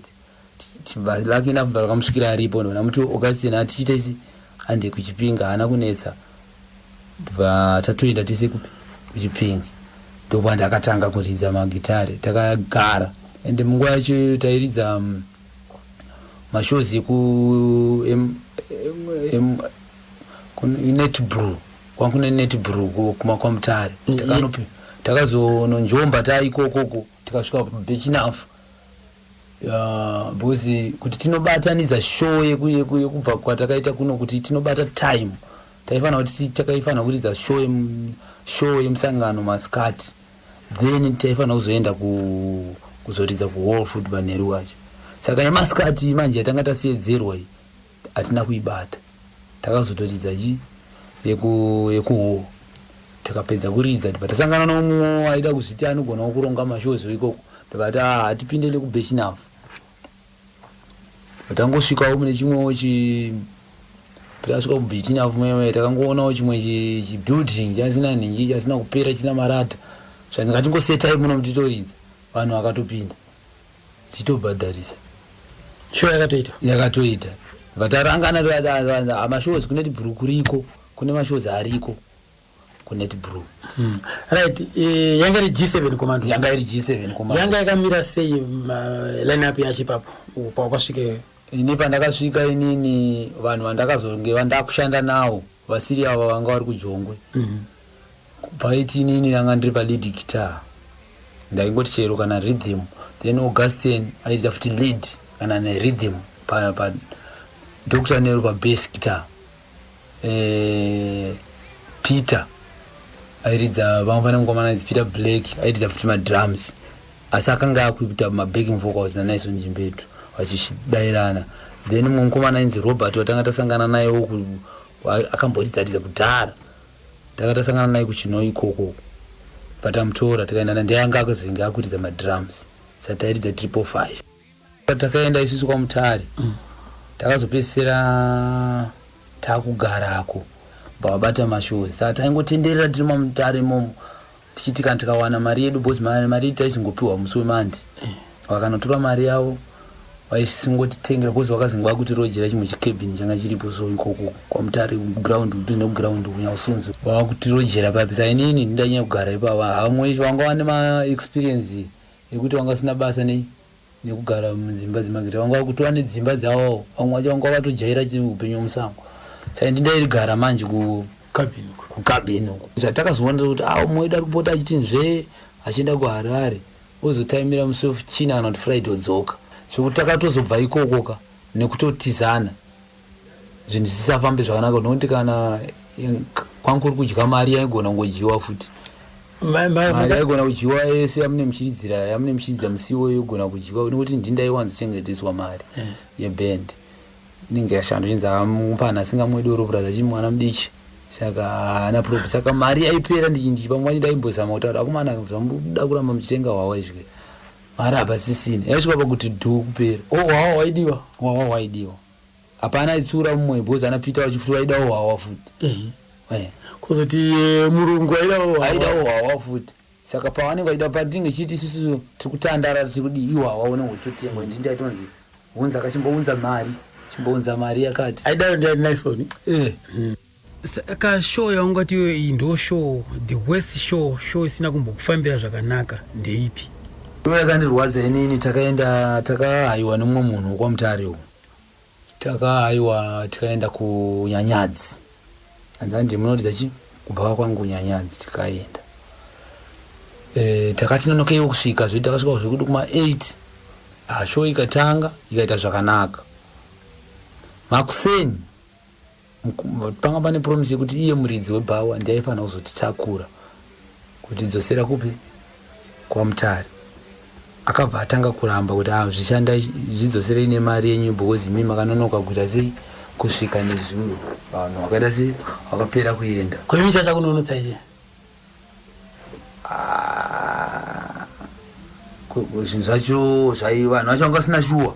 Lucky enough vakamusvikira aripo ndona muti Augustine atichita isi ande kuChipinge haana kunetsa. Ndibva tatoenda tese kuChipinge. Ndopa ndakatanga kuridza magitari takagara ende munguva yacho tairidza mashows Netbrew kwankune Netbrew kumakwamutare takazononjomba taikokoko tikasvika Bechinafu because kuti tinobatanidza show yekubva kwatakaita kuno kuti tinobata time taifanira kuti takaifanira kuridza show yemusangano masikati then taifanira kuzoenda kuzoridza kuWall Football Neru wacho. Saka yemasikati manje yatanga tasiyedzerwa iyi hatina kuibata. Takazotoridza yekuwo takapedza kuridza ndibva tasangana nomumwe aida kuzviti anogona kuronga mashows ikoko ndibati hatipindele kuBechinafu. Tangosvikawo mune chimwewo tasvika kuBechinafu mwe takangoonawo chimwe chibuilding chasina nhingi chasina kupera china marata zvatingatingoseta imuno mutitoridza vanhu vakatopinda titobhadharisa.
Show yakatoita vatarangana amashows kuNetbrew kuriko kune mashows ariko kuNetbrew. Right, yanga iri G7 commando.
Yanga iri G7 commando.
Yanga yakamira sei lineup yachipapo upakasvike?
Ini pandakasvika inini vanhu vandakazonge vandakushanda nawo vasiri ava vanga vari kuJongwe. Paiti inini yanga ndiri palead guitar. Ndaingoti chero kana rhythm. Then Augustine airidza futi lead kana nerhythm pa Dr. Nero pa bass guitar. Peter airidza vamwe mukomana ainzi Peter Blake airidza futi madrums. Asi akanga akuita mabacking vocals naNelson Chimpetu vachidairana. Then mukomana ainzi Robert watanga tasangana naye akamboridza kudhara. Takatasangana naye kuChinoi ikoko. Patamutora tikaenda ndeyanga akazinga akuridza madrums. Satairidza 555. Takaenda isusu kwa Mutare. Takazopesera takugarako. Babata mashozi. Saka taingotenderera tiri muMutare momo. Tichitika tikawana mari yedu boss mari taisingopiwa musi weMande. Vakanotora mari yavo vaisingotitengera boss vakazingwa kuti rojera chimwe chikebhini changa chiripo so ikoko kwa Mutare ground tuzine ground kunyasunzu. Vakuti rojera papi sai inini ndanyanya kugara ipava hamwe vanga vane ma experience yekuti vanga sina basa nekugara mudzimba dzemageta vanga kutowa nedzimba dzavo vamwe vacho vanga vatojaira upenyu musango. Sai ndindaigara manje kukabhini uko. Zvatakazoona kuti mweida kupota achitinzve achienda kuHarare ozotaimira musi wechina kana kuti Friday odzoka. So takatozobva ikokoka nekutotizana zvinhu zvisafambe zvakanaka nokuti kana kwangu kuri kudya mari yaigona kungodyiwa futi. Mari yaigona kudyiwa yese yamune muchidzira musiwo yogona kudyiwa nokuti ndindaiwanzochengeteswa mari yeband inenge yashanda chinza mupana asingamwedoro braza chimwana mudiki. Saka haana problem. Saka mari yaipera pamwe ndaimbozama kutaura akomana zvamuda kuramba muchitenga hwawa izvi mari hapasisina yaisvika pakuti dhu kupera.
Hwawa
waidiwa hapana itsura mumwe bhozi anapita wachifuti waidawo hwawa futi.
Kuzoti murungu
aidawo hwawa futi. Saka pavanenge vaida patinge chiti isusu tikutandara tikudi ihwawa unenge uchitotengwa ndindaitonzi unza akachimbounza mari yakati
aidawo ndiani Naisoni. Saka show yaungati iyi ndo show the worst show isina kumbokufambira zvakanaka ndeipi?
Yakandirwadza inini takahaiwa nemumwe munhu kwa Mutare uko. Tikaenda kuNyanyadzi. Anzandi munoti kubva kwangu kuNyanyadzi tikaenda. Takati nonokeiwo kusvika zve takasvika zvekuti kuma 8 show ikatanga ikaita zvakanaka. Makuseni panga pane promise yekuti iye muridzi webhawa ndaifanira kuzotitakura kuti dzosera kupi kwa Mutare. Akabva atanga kuramba kuti zvishanda zvidzosera ine mari yenyu because mimi makanonoka kuita sei kusvika nezuro vanhu vakaita sei vakapera kuenda.
Kwemi chachakunonotsa ichi?
Zvinhu zvacho vanhu vacho vanga vasina shuwa.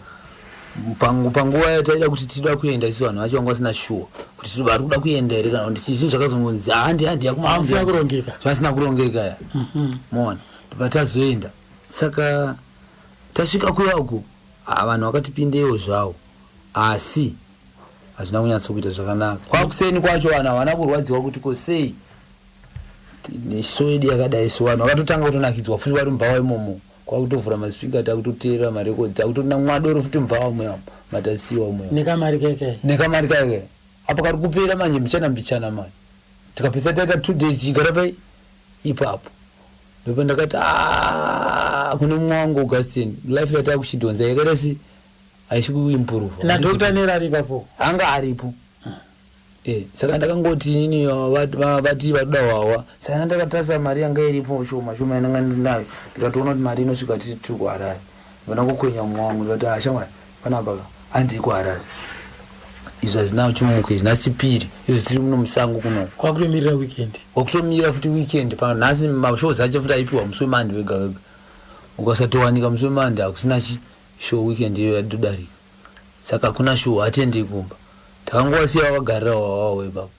Panguva yataida kuti tida kuenda isu vanhu vacho vanga vasina shuwa kuti tiri vari kuda kuenda here kana kuti chizvi zvakazongonzi handi zvasina kurongeka mona patazoenda. Saka tasvika kuyako vanhu vakatipindewo zvavo asi hazvina kunyatsokuita zvakanaka. Kwakuseni kwacho vanhu havana kurwadziwa kuti kosei neshow yakadai so vanhu vakatotanga kutonakidzwa futi vari mubhawa imomo kwakutovhura maspika takutoteerera marekodzi takutona mwadoro futi mubhawa muyamo matasiwa muya nekamari kake apa kari kupera manje mbichana manje tikapesa taita 2 days chigara pai ipapo ndipo ndakati kune mwangu Augustine life yata kuchidonza yakaita si aishi kuimprove
na Dr. Nera aripo
anga aripo. Saka ndakangoti nini vati vaduda wawa. Saka ndakatasa mari yanga iripo shoma yananga ndinayo ndikatoona kuti mari inosvika tiri kuHarare. Ndona kukwenya mwangu ndikati ashamwari panapa andi kuHarare. Izvo hazina chimuko izina chipiri izvo tiri muno musango kuno
kwakutomirira weekend
kwakutomira futi weekend panhasi mashows acho futi aipiwa musi weMande wega wega. Ukasatowanika musi weMande hakusina show weekend iyo yadodarika. Saka kuna show atendei kumba. Takangowasiya vakagarira wawawo ipapo.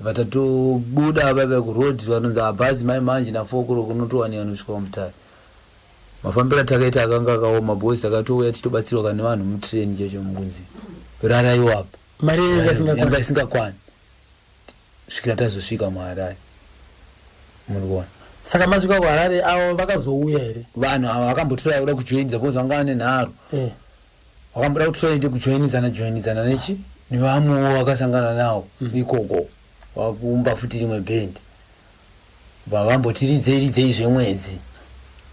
Vatatobuda baba kuroad vanonzi abhazi mai manje na 4 kuro kunotowanika nosvika kuMutare. Mafambiro takaita akanga akaoma bosi akatouya titobatsirwa kana vanhu mutrain checho mukunzi. Raraiwa
mari
yanga isingakwani. Svikira tazosvika muHarare. Murikuona.
Saka masvika kuHarare avo vakazouya here?
Vanhu ava vakambotora kuda kujoinidza bosi vanga vane nharo. Wakamboda kutrain kujoinidzana nechi nevamwewo vakasangana nawo ikoko vakuumba futi rimwe band vavambotiridzei zvemwedzi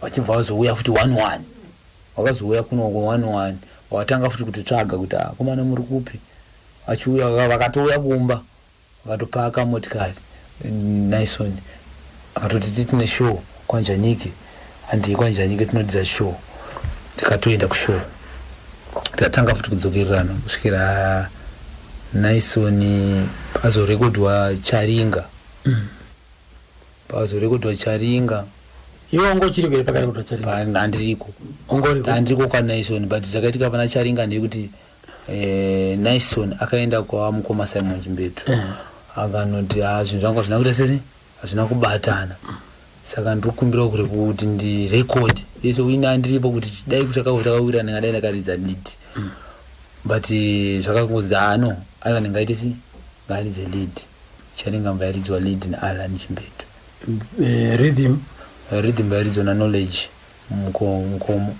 vachibva vazouya futi 1-1 vakazouya kunoko 1-1 vakatanga futi kutotsvaga kuti komana muri kupi vachiuya vakatouya kumba vakatopaka motikari Naisoni akatoti titine show kwanjanike handi kwanjanike tinodza show tikatoenda kushow tikatanga futi kudzokererana kusvikira Naisoni pazorekodwa Charinga pazorekodwa Charinga
iwe wangochirikere pakati kutocharinga
handiriko kwaNaison but zvakaitika pana Charinga ndekuti Naison akaenda kwa mukoma Simon Chimbetu akanoti zvinhu zvangu hazvina kuita sese hazvina kubatana saka ndikumbira kuri kuti ndirecord yese wina andiripo kuti dai kutakawira ndingadai ndakaridza lead but zvakangozi Alan ngaitisi ngaridze lead Charinga mbaridzwa lead naAlan Chimbetu rhythm mbaridzwa naKnowledge mukomo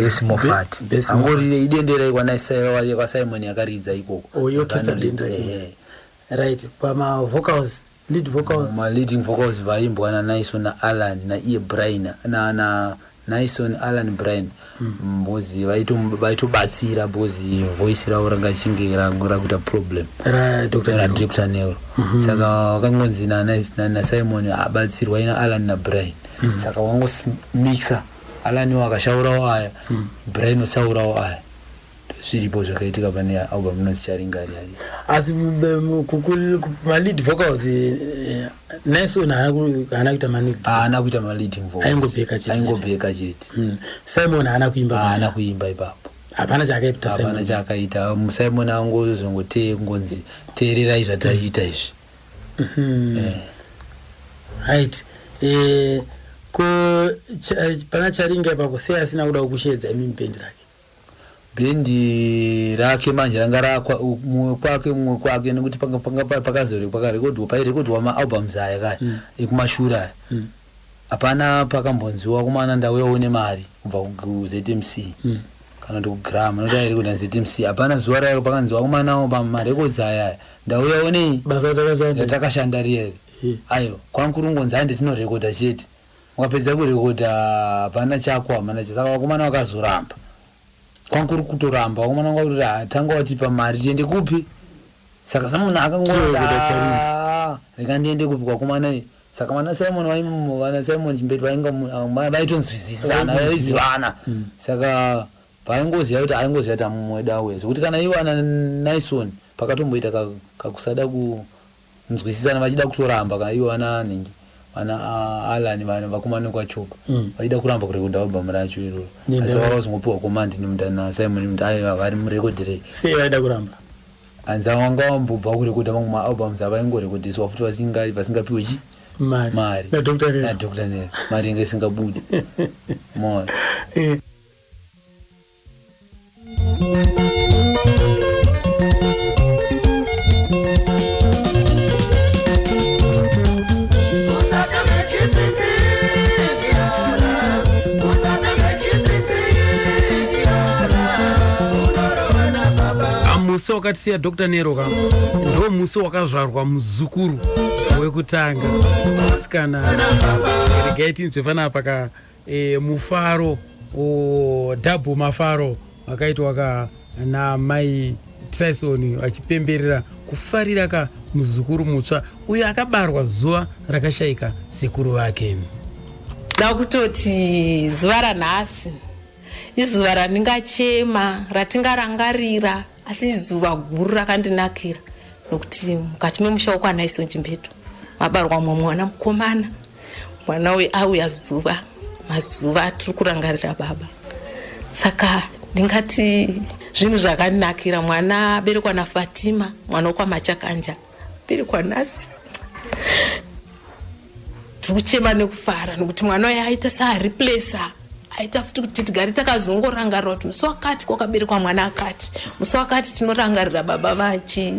Base Mofat
angori idendera kwa Simon yakaridza ikoko
right pama vocals lead vocal
ma leading vocals vaimbwa naNaison naAlan naiye Brian na Naison Alan Brian mbozi vaitobatsira bozi voice rawo ranga chingera ngora kuita problem Dr. Nero saka wakangonzi na Simon abatsirwa ina Alan na Brian saka wango mixa Alan wakashaura waya Brian oshaura waya zviripo zvakaitika pane album inonzi Charinga ari
asi ma lead vocals Naison hana kuita
ma leading vocals aingobeka chete
Simon hana
kuimba ipapo
hapana chakaita
Simon angozongonzi teererai zvataita izvi
right ko pana Charinga ipapo sei asina kuda kushedza imi bendi rake
bendi rake manje ranga rakwa mumwe kwake nekuti pakazore pakarekodwa pairekodwa ma-albums aya kaya ekumashura hapana pakambonziwa kumana ndau yaone mari kubva kuZMC kana kuti kuGram noti airekodwa naZMC hapana zuva rayo pakanziwa kumanawo pamarekodzi aya ndau yaonei yatakashanda riyeri ayo kwankurungonzi hande tinorekodha chete ukapedza kurekodha hapana chako hamana cho saka wakomana wakazoramba kwankuri kutoramba wakomana wanga kuti tanga watipa mari tiende kupi saka Simon akangoramba reka ndiende kupi kwakomana saka vana Simon Chimbetu vaitonzwisisana vaizivana saka vaingoziva kuti aingoziva kuti mumwe dawe zvokuti kana ivo ana Naison pakatomboita kakusada kunzwisisana vachida kutoramba kana ivo ana ningi vana Alan vana vakomana kwaChoka vaida kuramba kurekodha album racho iroro asi vakazongopiwa command nemundana Simon kuti aiva vari murekodherei
sei vaida kuramba
hanzi vanga vambobva kurekodha mamwe maalbums avaingorekodhiswa futi vasingapiwe mari
na Dr.
Nero mari inge isingabudi mona
musi wakatisiya Dr. Nero ka ndo musi wakazvarwa muzukuru wekutanga musikana regatinzwe panapa ka mufaro double mafaro wakaitwa na mai Traison vachipemberera kufarira ka muzukuru mutsva uyo akabarwa zuva rakashayika sekuru vake.
Dakutoti zuva ranhasi izuva randingachema ratingarangarira asi izuva guru rakandinakira nokuti mukati memusha wakwaNaison Chimbetu mabarwa mumwe mwana mukomana mwana uyu auya zuva mazuva atiri kurangarira baba saka ndingati zvinhu zvakandinakira mwana aberekwa naFatima mwana wokwaMachakanja aberekwa nhasi tiri kuchema nekufara nokuti mwana uyu aita sareplacer aita futi kuti tigare takazongorangarira kuti musi wakati kwakaberekwa mwana akati musi wakati tinorangarira baba vachi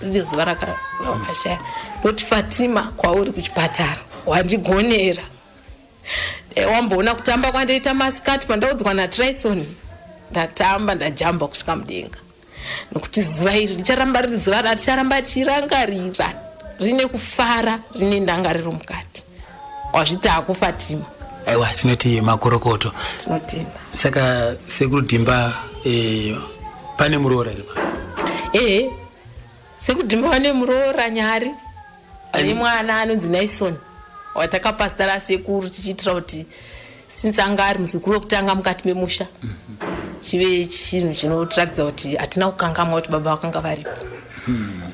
riri zuva rakashaya noti Fatima kwauri kuchipatara wandigonera wamboona kutamba kwandaita masikati pandaudzwa naTraison ndatamba ndajamba kusvika mudenga nokuti zuva iri richaramba riri zuva raticharamba tichirangarira rine kufara rine ndangariro mukati wazviti hako Fatima
aiwa tinoti makorokoto
tinotimba
saka sekuru Dhimba pane muroora ripa
sekuru Dhimba pane muroora nyari ane mwana anonzi Naison watakapasitara sekuru tichiitira kuti since anga ari muzukuru wekutanga mukati memusha chive chinhu chinotirakidza kuti hatina kukangamwa kuti baba vakanga varipo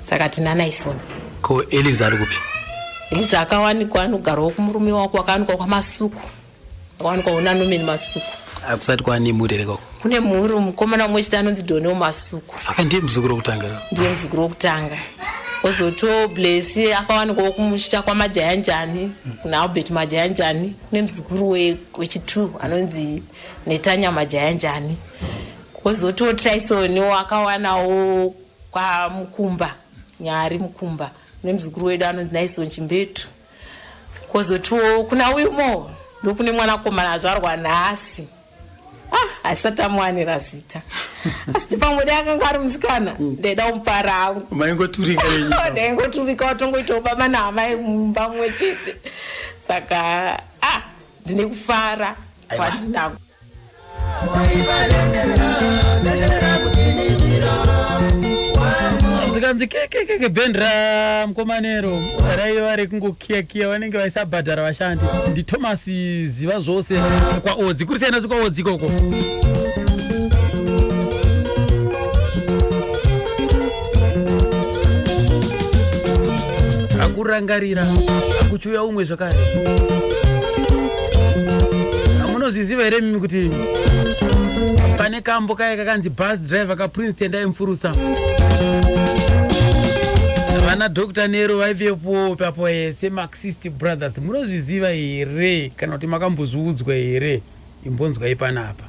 saka tina Naison.
Ko Eliza ari kupi?
Eliza akawanikwa anogarwa kumurume wako akawanikwa kwaMasuku. Akawanikwa unanomeni Masuku.
Akusati kwani murere koko.
Kune mhuri mukomana umwe chete anonzi Doniwo Masuku.
Saka ndiye muzukuru wokutanga.
Ndiye muzukuru wokutanga. Kozoto Bless akawanikwa kumusha kwaMajayanjani, kuna Albert Majayanjani, kune muzukuru wechi2 anonzi Netanya Majayanjani. Kozoto Tyson akawanawo kwaMukumba, Nyari Mukumba. Nemuzukuru wedu anonzi Naison Chimbetu. Kozoto kuna Wilmo, ndokune mwanakomana azvarwa nhasi. Asatamwanira zita. Asi pamwe akanga ari musikana ndaida kumupara hangu.
Maingoturika yenyu.
Ndaingoturika watongoita baba naamai mumba mumwe chete. Saka ndine kufara kwandinako.
Zikanzi keke bendra mukomanero raiva rekungokiyakiya vanenge vaisabhadhara vashandi. Ndi Thomas ziva zvose kwaodzi kuri sena sikwaodzi koko. Akurangarira akuchuya umwe zvakare. Amunozviziva here mimi kuti pane kambo kaya kakanzi bus driver kaPrinceton aimfurutsa vana Dr. Nero vaibvepo papo seMarxist Brothers. Munozviziva here kana kuti makambozviudzwa here? Imbonzwai panapa.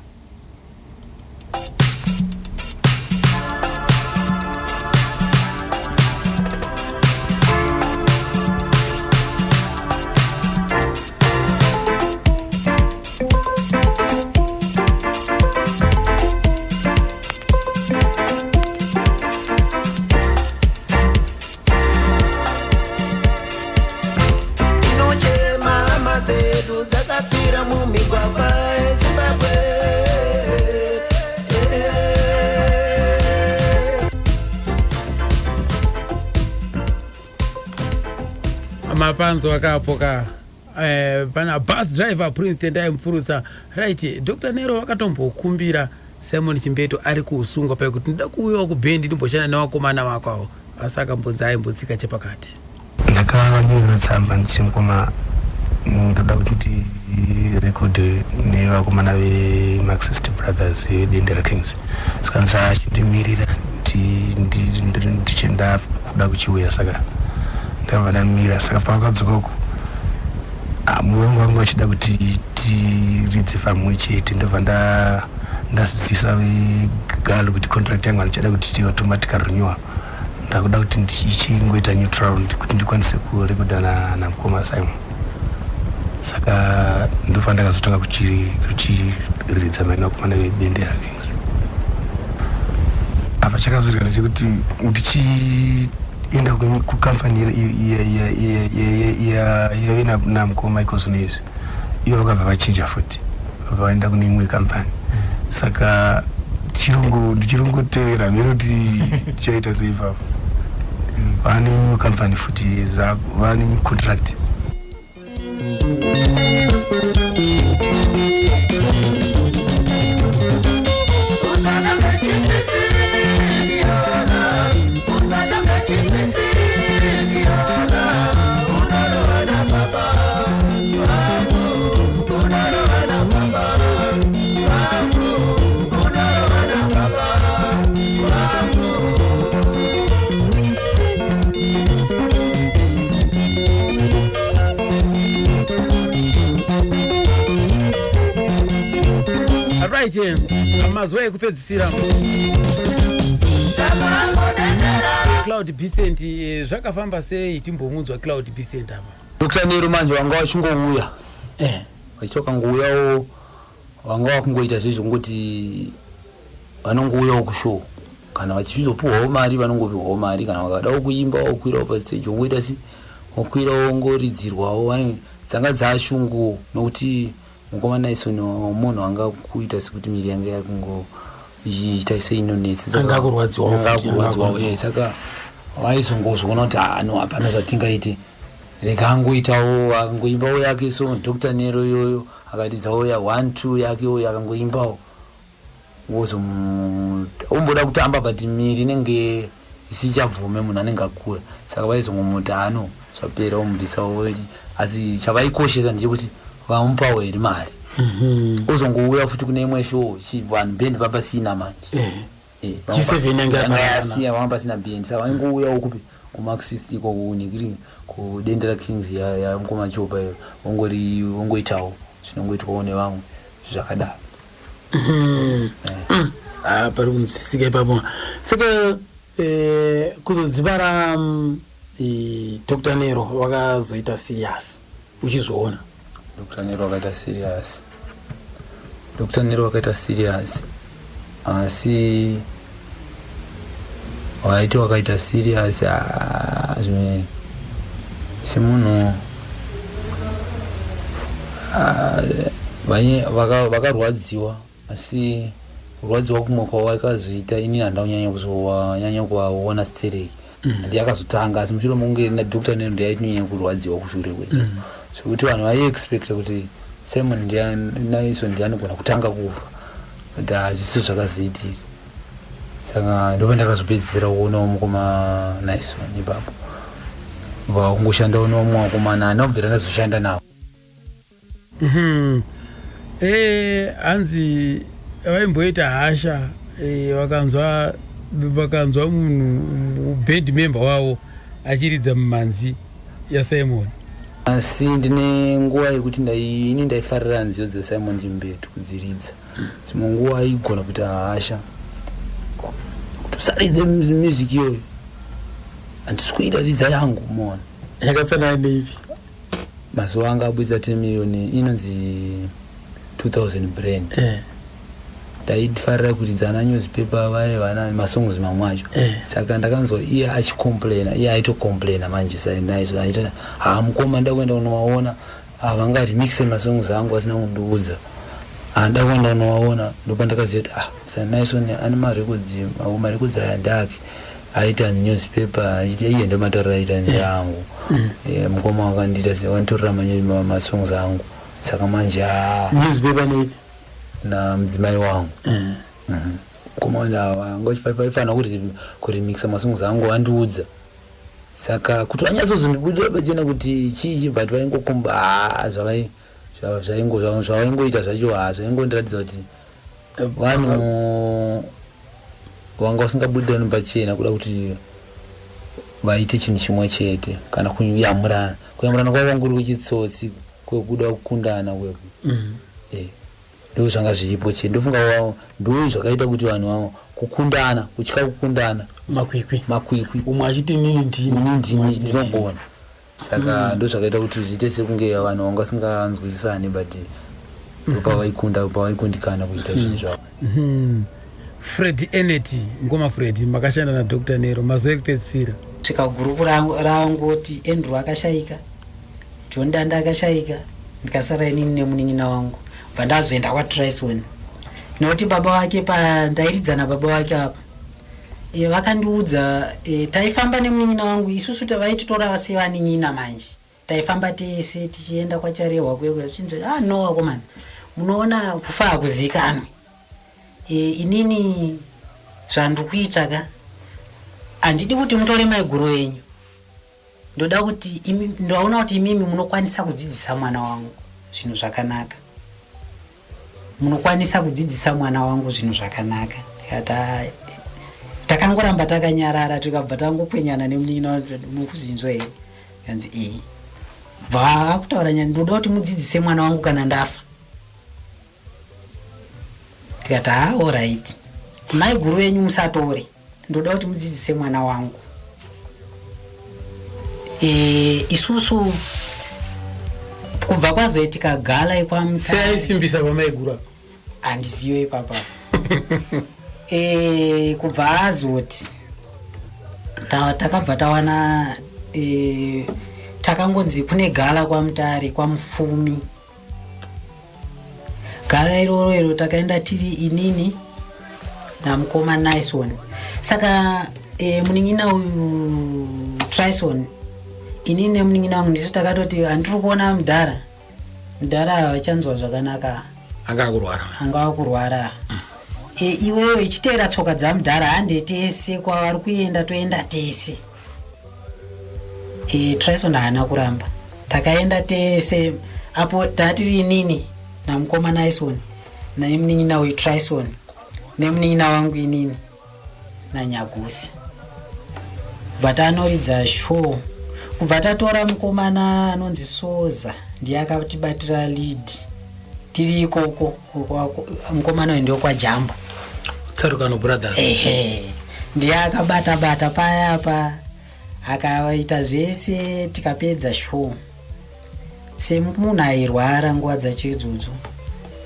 Mapanzo akapoka pana bus driver Princeton aimfurutsa. Right, Dr. Nero vakatombokumbira Simon Chimbeto ari kuusungwa pakuti ndida kuuyawo kubhendi ndimboshanda nevakomana vako asi akambodzi aimbotsika chepakati.
Ndakavanyorera tsamba ndichimukoma ndoda kuti ndirekodhe nevakomana veMarxist Brothers Dendera Kings. Saka ndisachindimirira ndichenda kuda kuchiuya saka ndabva ndamira. Saka pakadzoka uku muvongo wangu vachida kuti tiridze pamwe chete ndobva ndazidzisa vegalo kuti contract yangu ndichada kuti ti-automatic renewal. Ndakuda kuti ndichingoita neutral kuti ndikwanise kurekodha namukoma Simon. Saka ndobva ndakazotonga kuchiridza vakomana veBendera Kings. Apa chakazorikana chekuti ndichienda kukampani yave namukoma Icosonese, ivo vakabva vachinja futi vaenda kune imwe kampani. Saka ndichirongotevera mhero kuti chaita sei ipapo. Vane imwe kampani futi vane contract.
Amazuva ekupedzisira Cloud Decent zvakafamba sei? Timbomunzwa Cloud Decent apa.
Dr. Nero manje wanga wachingouya wachitokangouyawo wanga wakungoita zvezvekuti vanongouyawo kushow kana vachizopuwawo mari vanongopiwawo mari kana vakadawo kuimba wokwirawo pastage wongoita si wokwirawo ngoridzirwawo dzanga dzashungu nokuti mukomana Naison munhu anga kuita sekuti miri yanga yakungoita seinonetsa
anga kurwadziwawo.
Saka vaizongozviona kuti no hapana zvatingaite rega angoitawo akangoimbawo yake. So Dr. Nero iyoyo akatidzawo ya 1 2 yakewo akangoimbawo omboda kutamba but miri inenge isichabvume munhu anenge akura saka vaizongomuti ano zvapera umubvisa wori asi chavaikoshesa ndechekuti vamupawo here mari uzongouya futi kune imwe show vanhu bendi vapasina manje yasiya vanga pasina bendi saka vaingouya ukupi kumaxist iko kunikiri kudendera kings yamukoma chopa iyo wongoitawo zvinongoitwawo nevamwe zvakadaro
pari kunzisika ipapo saka kuzodzipara Dr. Nero wakazoita serious uchizvoona
Dr. Nero wakaita serious asi waiti wakaita serious zvimwe semunhu vakarwadziwa asi kurwadziwa kumwe kwawakazoita inini handaunyanya kuvaona stereki handi akazotanga asi mushure mokunge naDr. Nero ndiyaitinyanya kurwadziwa kushure kweso sokuti vanhu vaiexpecta kuti Simon Naison ndianogona kutanga kufa kuti hazviso zvakazoitiri saka ndopa ndakazopedzisira kuonawo mukoma Naison ipapo vakungoshandawo nomwe vakomana anobvira ndazoshanda navo
hanzi vaimboita hasha vakanzwa munhu band member wavo achiridza mumanzi yaSimon
asi ndine nguva yekuti ini ndaifarira nziyo dzaSimon Chimbetu kudziridza dzimwe nguva igona kuita hasha kuti usaridze music iyoyo handisi kuida ridza yangu mona
yakafanana neivi
mazuva anga abudisa 10 million inonzi 2000 brand ndaifarira kuridzana newspaper vaye vana masongs mamwe acho saka ndakanzwa iye achicomplaina iye aitocomplaina manje sainaiso aita mukoma ndakuenda kunovaona vanga remixe masongs angu asina kundiudza ndakuenda kunovaona ndopa ndakaziva kuti Naison ane marekodzi aya ndake aita newspaper achiti iye ndomataurira aita ndeangu mukoma wakandiita wanitorera masongs angu saka manje
newspaper neipi
na mudzimai wangu komavaifana kurimixa masongs angu andiudza saka kuti vanyatsozondibudira pachena kuti chii but vaingokomba zvavaingoita zvacho zvaingondiratidza kuti vanhu vanga vasingabudirani pachena kuda kuti vaite chinhu chimwe chete kana kuyamurana kwava kuri kuchitsotsi kwekuda kukundana kweku ndo zvanga zviripo chete ndofunga ndo zvakaita kuti vanhu vavo kukundana kutya kukundana makwikwi
umwe achiti inini
ndinogona saka ndo zvakaita kuti zviite sekunge vanhu vanga vasinganzwisisani but pavaikundikana kuita zvinhu zvavo
Fred Eneti ngoma Fred makashanda naDr. Nero mazuva ekupedzisira
svika gurupu rangoti Andrew akashayika John Danda akashayika ndikasara inini nemunin'ina wangu pandazoenda kwaTraison nokuti baba wake pandairidza baba wake apa vakandiudza taifamba nemunin'ina wangu isusu tavaititora sevanin'ina manje taifamba tese tichienda kwacharehwa kwechinzi no wakomana munoona kufa hakuzikanwe inini zvandikuita ka handidi kuti mutore maiguru enyu ndoda kuti ndaona kuti imimi munokwanisa kudzidzisa mwana wangu zvinhu zvakanaka munokwanisa kudzidzisa mwana wangu zvinhu zvakanaka takangoramba takanyarara tikabva tangokwenyana nemunin'ina mukuzinzwa here kanzi bva kutaura nyaya ndoda kuti mudzidzise mwana wangu kana ndafa tikati alright maiguru venyu musatore ndoda kuti mudzidzise mwana wangu isusu kubva kwazoitika gala
ikwamusaisimbisa pamaiguru apa
handizive ipapa kubva azoti takabva tawana takangonzi kune gala kwaMutare kwaMupfumi gala iroro takaenda tiri inini namukoma Naison saka munin'ina uyu Traison inini nemunin'ina wangu ndiso takatoti handiri kuona mudhara havachanzwa zvakanaka
anga akurwara
iwewe ichiteera tsoka dzamudhara hande tese kwavari kuenda toenda tese. Trison haana kuramba, takaenda tese apo tatiri inini namukoma Naison nemunin'ina weTrison nemunin'ina wangu inini naNyagusi. Kubva tanoridza show, kubva tatora mukomana anonzi Soza ndiye akatibatira lead tiri ikoko. Mukomana uyu ndio kwaJambo
Tsarukano Brothers.
Ndiye akabata payapa akaita zvese tikapedza show. Semunhu airwara nguva dzacho idzodzo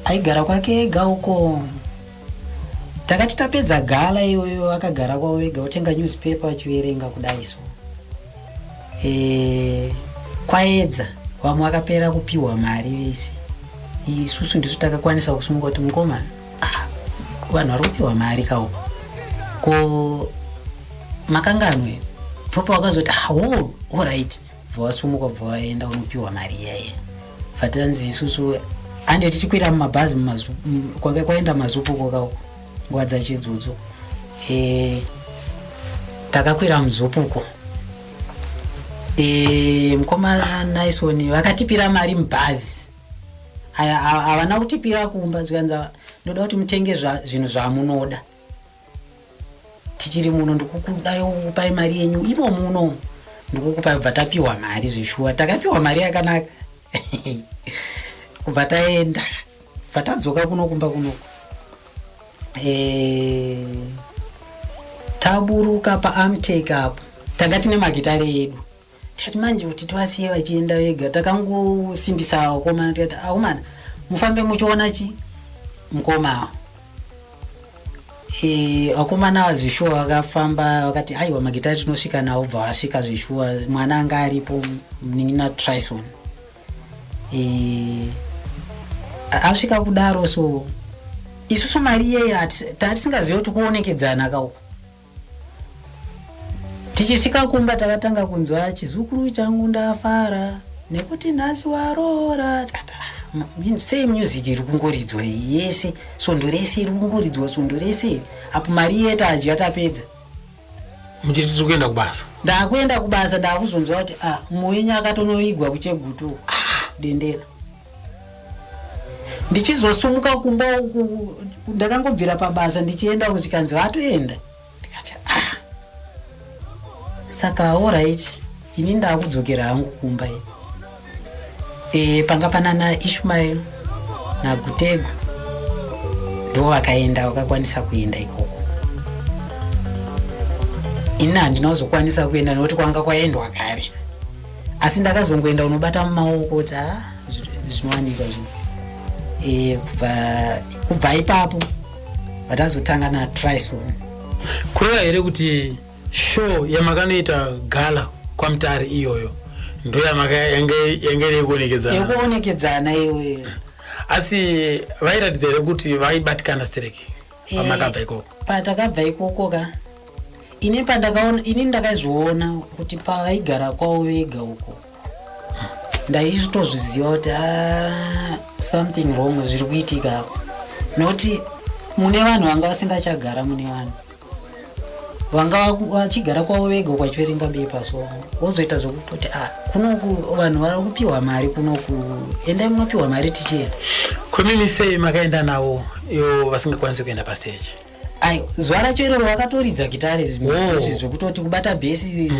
aigara kwake ega uko. Takati tapedza gala iyoyo akagara kwawo ega otenga newspaper achiverenga kudai so. Kwaedza vamwe vakapera kupiwa mari vese. Isusu ndisu takakwanisa kusunga kuti mukoma vanhu vari kupiwa mari kawo ko makanganwe popa wakazoti alright vawasumuka bva vaenda unopiwa mari yeye. Fatanzi isusu ande tichikwira mumabhazi kwake kwaenda mazupuko kawo nguva dzacho idzodzo. Takakwira muzupuko. Mukoma Naison vakatipira mari mubhazi. Havana kutipira kumba zvikanza ndoda kuti mutenge zvinhu zvamunoda. Tichiri muno ndikukudayo kupai mari yenyu imo muno ndikukupai. Kubva tapiwa mari zvishuwa, takapiwa mari yakanaka. Kubva taenda kubva tadzoka kuno kumba kuno. Taburuka paAmtake apo tanga tine magitari edu. Tikati manje kuti tiwasiye vachienda vega, takangosimbisa vakomana tikati akomana mufambe muchiona mukoma. Vakomana zvishuwa vakafamba vakati aiwa magitari tinosvika nawo. Bva vasvika zvishuwa, mwana anga aripo munin'ina Trison. Asvika kudaro so isusu mari iyeye tatisingazivi kuti kuonekedzana kauko. Tichisvika kumba takatanga kunzwa chizukuru changu ndafara nekuti nhasi waroora. Sei music iri kungoridzwa yese, svondo rese iri kungoridzwa svondo rese. Apo mari yetu adya tapedza.
Muchiti tiri kuenda kubasa.
Ndakuenda kubasa ndakuzonzwa kuti muwenyu akatonoigwa kuChegutu. Dendera. Ndichizosumuka kumba uku ndakangobvira pabasa ndichienda kuchikanzi vatoenda. Ndikati saka alright ini ndakudzokera hangu kumba. Panga pana naIshmael naGutego ndo vakaenda vakakwanisa kuenda ikoko. Ini handinazokwanisa kuenda nokuti kwanga kwaendwa kare, asi ndakazongoenda unobata mumaoko kuti zvinowanika zvino. Kubva ipapo vatazotanga naTrison.
Kureva here kuti show yamakanoita gala kwaMutare iyoyo ndo yange yekuonekedzana
iwe.
Asi vairatidza here kuti vaibatikana stereki pamakabva ikoko?
Patakabva ikoko ka ini ndakazviona kuti pavaigara kwavo vega uko ndaizvitozviziva kuti something wrong zviri kuitika. Nokuti mune vanhu vanga vasingachagara, mune vanhu vanga vachigara kwavo vega kwachiverenga bepa. So wozoita zvokutoti kunoku vanhu vari kupiwa mari, kunoku endai munopiwa mari tichienda.
Kwemimi sei makaenda navo ivo vasingakwanisi kuenda pastage?
Zuva racho iroro vakatoridza gitari zvokutoti kubata bhesi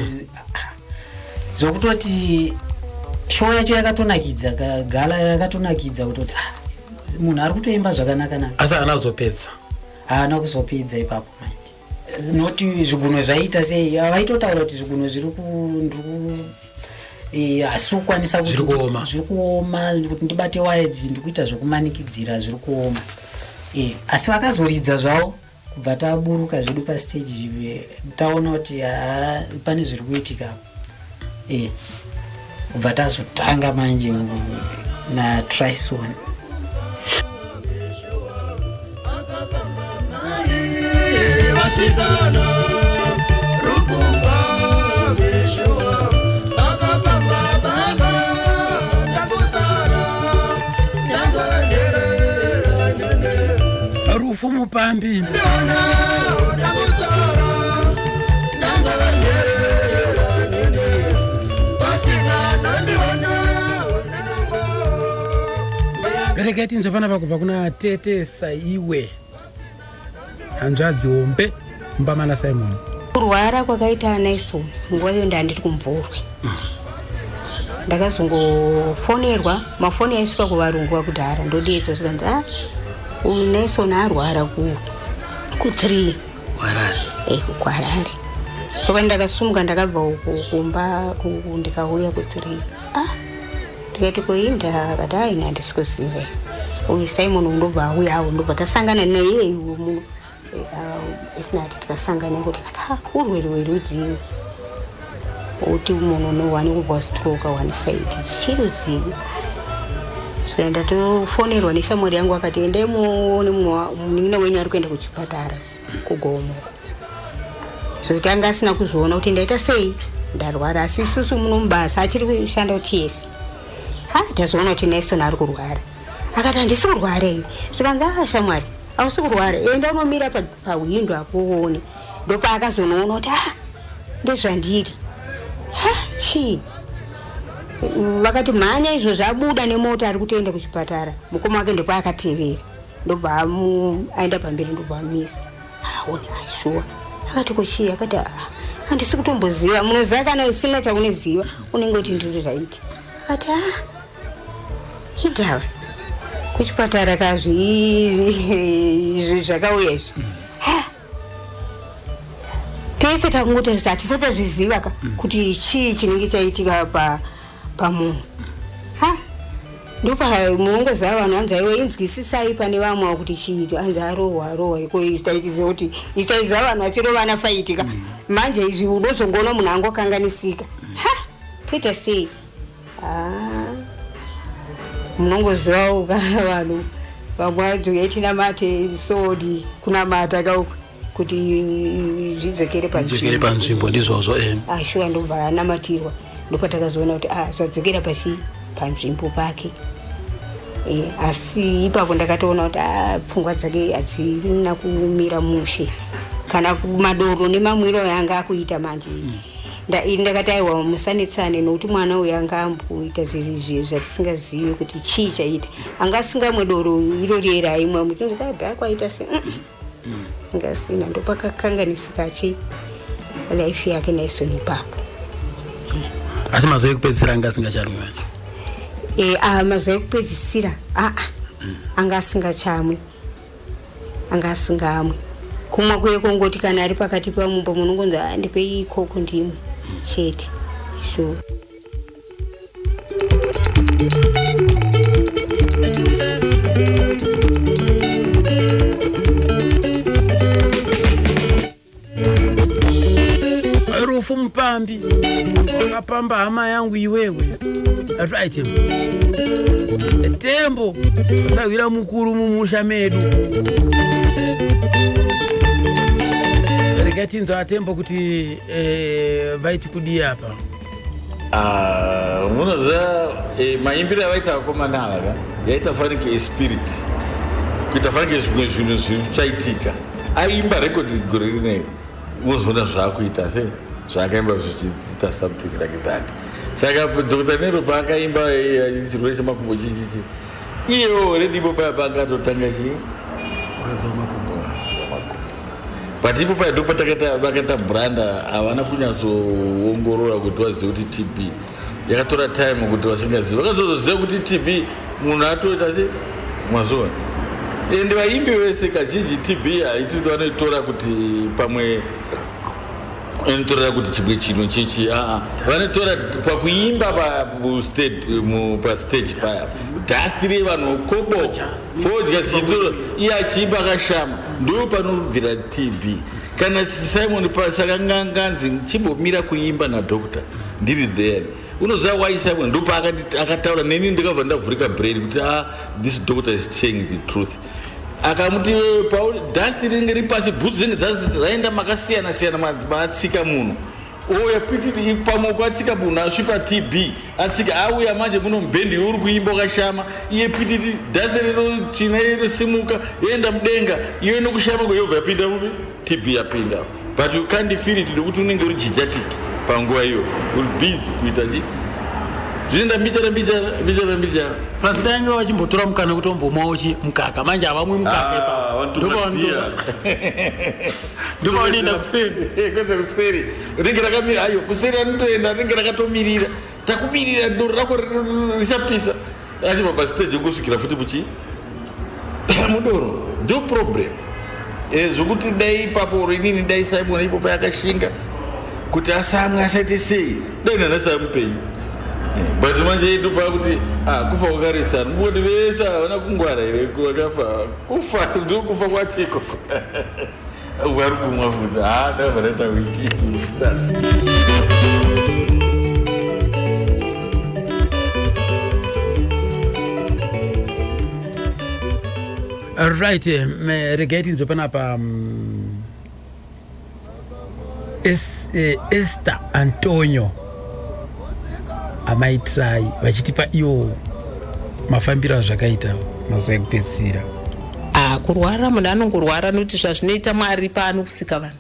zvokutoti show yacho yakatonakidza, gala yakatonakidza kutoti munhu ari kutoimba zvakanaka-naka.
Asi haana kuzopedza?
Haana kuzopedza ipapo manje. Noti zviguno zvaita sei vaitotaura kuti zviguno zviri hasi kukwanisa kuti zviri kuoma, kuti ndibate wayedzi ndikuita zvokumanikidzira zviri kuoma. Asi vakazoridza zvavo kubva taburuka zvedu pastage taona kuti pane zviri kuitika. Kubva tazotanga manje naTrison.
rufumu pambi bereketi nzwa panapa kubva kuna tetesa iwe hanzvadzi hombe Mbamana Simon.
Kurwara kwakaita Nelson nguva iyo ndandiri kumvurwe. Ndakazongofonerwa mafoni aisvika kuvarungu vakudhara ndodetso zvikanzi uyu Nelson arwara ku3 kuKwarare. Saka ndakasumuka ndakabva kumba ndikauya ku3. Ndikati koinda akati haina handisikuziva. Uyu Simon undobva auya ndobva tasangana naye munhu isinati tikasangana kuti urwere werudzivi uti munhu unowane kubva stroke one side chirudzivi. So ndatofonerwa neshamwari yangu akati endai muone munin'ina wenyu ari kuenda kuchipatara kuGomo. So tanga asina kuzviona kuti ndaita sei ndarwara asi isusu munomubasa achiri kushanda uTS. Tazoona kuti Nelson ari kurwara. Akati handisi kurwara ini. Zvikanzi shamwari ausi kurwara enda unomira pawindo apo uone. Ndopaakazonoona kuti ndezvandiri. Chi vakati mhanya izvo zvabuda nemota ari kutoenda kuchipatara. Mukoma wake ndipo akatevera ndobva aenda pamberi ndobva amisa. Aone aishuwa akati kochii akati handisi kutomboziva munoziva kana usina chaunoziva unenge kuti ndiri zvaiti. Akati indava kuchipatara kazvi zvakauya izvi tese takungoti hatisatazviziva kuti chii chinenge chaitika pamunhu. Ndopa muongoza vanhu hanzi aiwe inzwisisai pane vamwe kuti chii hanzi arohwa iko isitaitize kuti isitaiziva vanhu vachirovana faitika. Manje izvi unozongoona munhu angokanganisika. Toita sei? Munongozivawo kana vanhu vamwe adzogetina mate sodi kunamata kauku kuti zvidzokere
panzvimbo ndizvozvo.
Shuwa ndobva anamatirwa ndopatakazoona kuti zvadzokera panzvimbo pake. Asi ipapo ndakatoona kuti pfungwa dzake hadzina kumira mushe kana madoro nemamwiro yanga akuita manje. Ndakati aiwa musanetsane nokuti mwana uyu anga amboita zvezvi zvatisingazivi kuti chii chaita. Anga asingamwe doro irori ere aimwa muti kwaita se ngasina ndopakakanganisika life yake Nelson ipapo.
Asi mazuva ekupedzisira anga asingachamwi manje.
Mazuva ekupedzisira anga asingachamwi anga asingamwi. Kumwa kuye kongoti kana ari pakati pamumba munongonzi ndipei ikoko ndimwe chete. Sure.
Rufu mupambi wakapamba hama yangu iwewe atwaite tembo asawira mukuru mumusha medu. Tinzo atembo kuti vaiti kudi apa.
Munoza maimbira vaita vakomana ava yaita fanike spirit kuita fanike zvinhu zvichaitika. Aimba record gore rinei muzoona zvaakuita sei zvaakaimba zvichiita something like that. Saka Dr. Nero paakaimba chirwere chemakumbo chichichi iyewo redipo paya paakatotanga chii but ipo paya ndipo vakaita branda havana kunyatsoongorora kuti vazive kuti TB yakatora time kuti vasingazivi vakazoziva kuti TB munhu atoita se mazuva ende vaimbi vese kazhinji TB haiti vanoitora kuti pamwe vanotorera kuti chimwe chinhu chichi vanotora pakuimba pastage paya dhasti revanhu kobo fodya chiitoro iye achiimba akashama ndo panobvira TB. Kana Simon saka nganzi chimbomira kuimba nadhokta ndiri there unoziva why Simon ndo paakataura neni ndikabva ndavhurika brain kuti this doctor is saying the truth. Akamuti Paul dhasti rinenge ripasi bhutsu dzinenge dzaenda makasiyana siyana maatsika munhu oya pititi pamoko atsika munhu asvipa TB atsika auya manje muno mubhendi uri kuimba wakashama iye pititi dhasi rino china inosimuka yoenda mudenga iyo inokushama kweyobva yapinda mupi TB yapinda but you can't feel it nekuti unenge uri gigantic panguva iyo uri busy kuita chi zvinoenda mbichara
plus dainge wachimbotora mukana kuti ombomwawo mukaka manje havamwi mukaka ipapo ndopanoenda kuseri
kwete kuseri rinenge rakamira ayo kuseri anotoenda rinenge rakatomirira takumirira doro rako richapisa achibva pastage kusvikira futi muchi mudoro ndio problem zvokuti dai ipapo rinini dai Simon ipopo yakashinga kuti asamwe asaite sei dai nanasa mupenyu but manje idu pakuti kufa kwakaritsana mvoti vese havana kungwara here vakafa kufa ndokufa kwachiko vari kumwa futi ndavanaita wiki kustart.
Right, regai tinzwe panapa Esther Antonio amaitrai vachitipa iwo mafambiro azvakaita mazuva ekupedzisira.
Kurwara munhu anongorwara nokuti zvazvinoita Mwari paano kusika vanhu.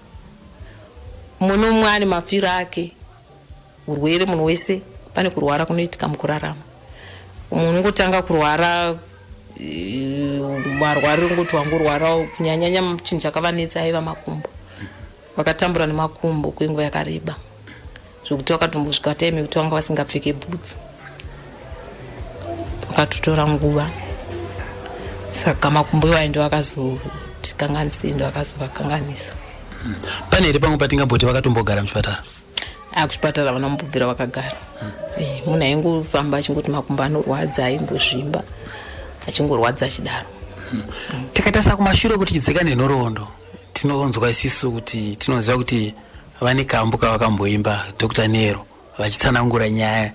Muno mwane mafiro ake. Urwere munhu wese pane kurwara kunoitika mukurarama. Munhu unongotanga kurwara marwariro ngoti wangorwara kunyanyanya chinhu chakavanetsa aiva makumbo. Vakatambura nemakumbo kwenguva yakareba. Zvokuti vakatombosvika time yekuti vanga vasingapfeke bhutsu. Vakatotora nguva. Saka makumbo iwayo ndo akazotikanganisa ndo akazovakanganisa.
Pane here pamwe patingamboti vakatombogara muchipatara?
Kuchipatara vanombobvira vakagara. Munhu aingofamba achingoti makumbo anorwadza aimbozvimba achingorwadza achidaro.
Takatarisa kumashure kuti chidzikane nhoroondo tinonzwa isisu kuti tinoziva kuti vane kambo kavakamboimba Dr. Nero vachitsanangura nyaya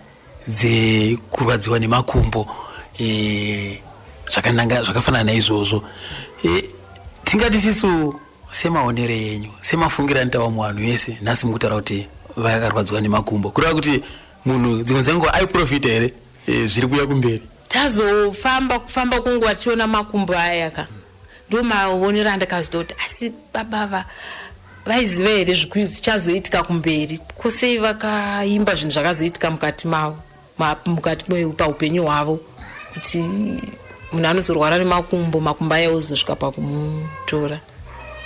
dzekurwadziwa nemakumbo zvakafanana naizvozvo. Tingati isisu semaonere yenyu semafungira nitawa muvanhu vese nhasi mukutaura kuti vakarwadziwa nemakumbo kureva kuti munhu dzimwe dzenguva aiprofita here zviri kuuya kumberi?
Tazofamba kunguva tichiona makumbo aya ndo maonero andakaziva kuti asi baba vaiziva here zvichazoitika kumberi kusei vakaimba zvinhu zvakazoitika mukati mavo paupenyu hwavo kuti munhu anozorwara nemakumbo makumbo aya ozosvika pakumutora.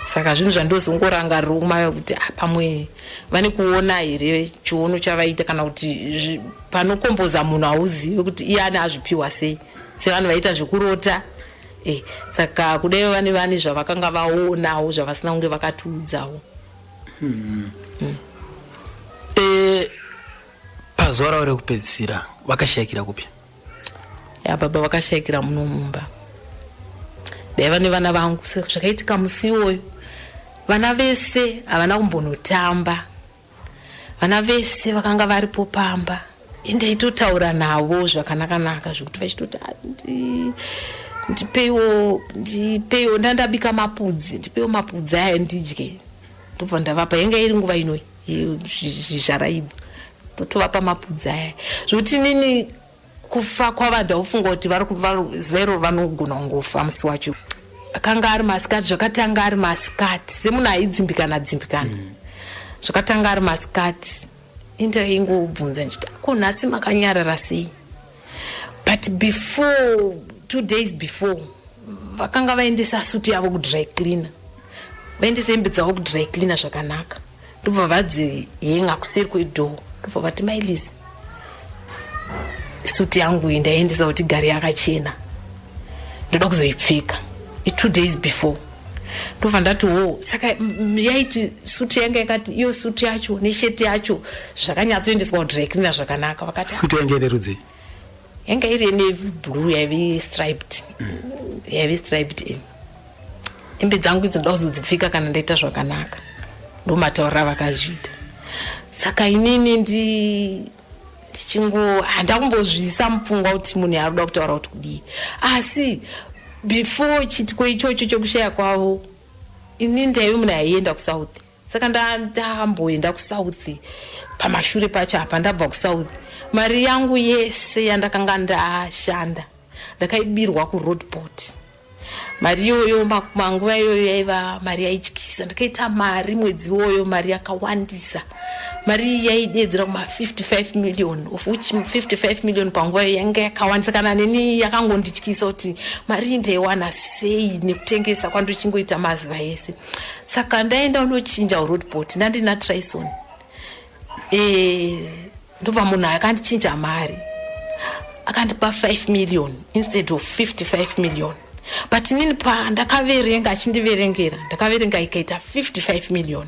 Saka zvinhu zvandozongorangarira kumayo kuti pamwe vane kuona here chiono chavaita kana kuti panokomboza munhu hauzivi kuti iye ane azvipiwa sei sevanhu vaita zvekurota. Saka kudai vane zvavakanga vaonawo zvavasina kunge vakatiudzawo.
Pazuva ravo rekupedzisira vakashayikira kupi?
Baba vakashayikira muno mumba. Dai vane vana vangu zvakaitika musi iwoyo vana vese havana kumbonotamba. Vana vese vakanga varipo pamba. Ndaitotaura navo zvakanaka zvokuti vachitoti ndipeiwo ndandabika mapudzi ndipeiwo mapudzi aya ndidye. Ndobva ndavapa yenga iri nguva ino zhizharaibu totovapa mapudzi aya zvokuti nini kufa kwavanhu ndaufunga kuti zivairo vanogona kungofa musi wacho. Akanga ari masikati zvakatanga ari masikati semunhu aidzimbikana zvakatanga ari masikati. Indaingobvunza ndichiti ko nhasi makanyarara sei? But before 2 days before vakanga vaendesa suti yavo kudry cleaner vaendesa hembe dzavo kudry cleaner zvakanaka ndobva vadzihenga kuseri kwedhoo ndobva vati mailizi suti yangu iyi ndaiendesa kuti gari yakachena ndoda kuzoipfeka 2 days before ndobva ndati saka yaiti suti yanga yakati iyo suti yacho nesheti yacho zvakanyatsoendeswa kudry cleaner zvakanaka. Vakati
suti yanga ine rudzi
yanga iri neblue yaive striped hembe dzangu idzi ndoda kuzodzipfeka kana ndaita zvakanaka ndomataurira vakazviita. Saka inini handakumbozvisa mupfungwa kuti munhu yaruda kutaura kuti kudii asi before chitiko ichocho chokushaya kwavo inini ndaive munhu aienda kusouth saka ndamboenda kuSouth pamashure pacho apa ndabva kuSouth mari yangu yese yandakanga ndashanda ndakaibirwa kuRoadport. Mari yoyo manguva yoyo yaiva mari yaityisa. Ndakaita mari mwedzi woyo mari yakawandisa. Mari yaidedzera kuma 55 million of which 55 million panguva yoyo yanga yakawandisa kana neni yakangondityisa kuti mari ndaiwana sei nekutengesa kwandochingoita mazuva yese. Saka ndaenda unochinja kuRoadport ndandina Trison. Ndobva munhu akandichinja mari akandipa 5 million instead of 55 million. But nini ndakaverenga achindiverengera ndakaverenga ikaita 55 million.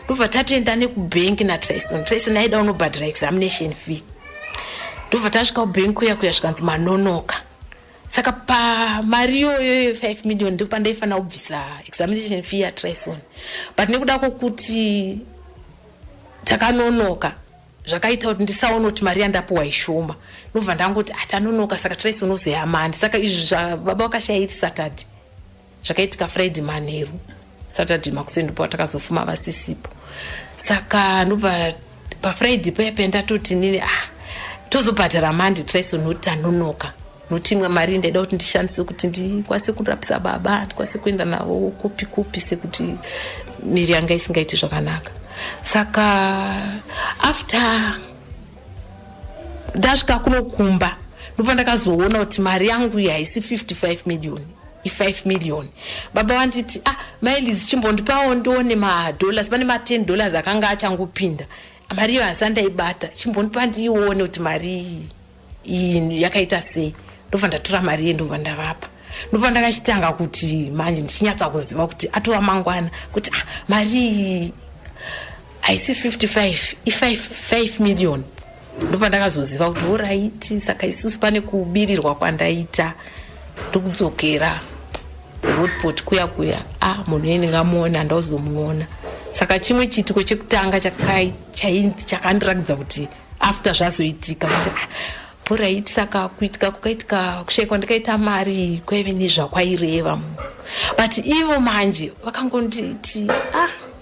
Ndobva tatoenda nekubank naTrison. Trison aida unobhadhira examination fee. Ndobva tasvika kubank kuya zvikanzi manonoka. Saka pamari yoyo 5 million ndipo pandaifanira kubvisa examination fee yaTrison. But nekuda kwokuti takanonoka zvakaita kuti ndisaona kuti mari yandapuwa ishoma. Ndobva ndangoti atanonoka saka Trison uzoyamandi. Saka izvi baba vakashayira Saturday. Zvakaitika Friday manheru. Saturday makuseni ndipo takazofuma vasisipo. Saka ndobva paFriday pepe ndatoti nini tozobhadhara mandi Trison nokuti anonoka. Nokuti imwe mari ndaida kuti ndishandise kuti ndikwanise kurapisa baba, ndikwanise kuenda navo kupi sekuti miri yanga isingaiti zvakanaka. Saka after ndasvika kunokumba ndipo ndakazoona kuti mari yangu haisi 55 million i5 million. Baba wanditi Miles chimbondipawo ndione $, pane $10 akanga achangopinda. Mari iyo hasandaibata chimbondipa ndione kuti mari iyi yakaita sei. Ndobva ndatora mari ndobva ndavapa. Ndobva ndakachitanga kuti manje ndichinyatsa kuziva kuti atova mangwana kuti mari haisi 55 i5 million. Ndobva ndakazoziva kuti alright. Saka isusu pane kubirirwa kwandaita ndokudzokera Roadport kuya munhu endingamuona ndauzomuona. Saka chimwe chitiko chekutanga chakandirakidza kuti after zvazoitika kuti alright. Saka kukaitika kushayikwa ndikaita mari kwaive nezvakwaireva. But ivo manje vakangonditi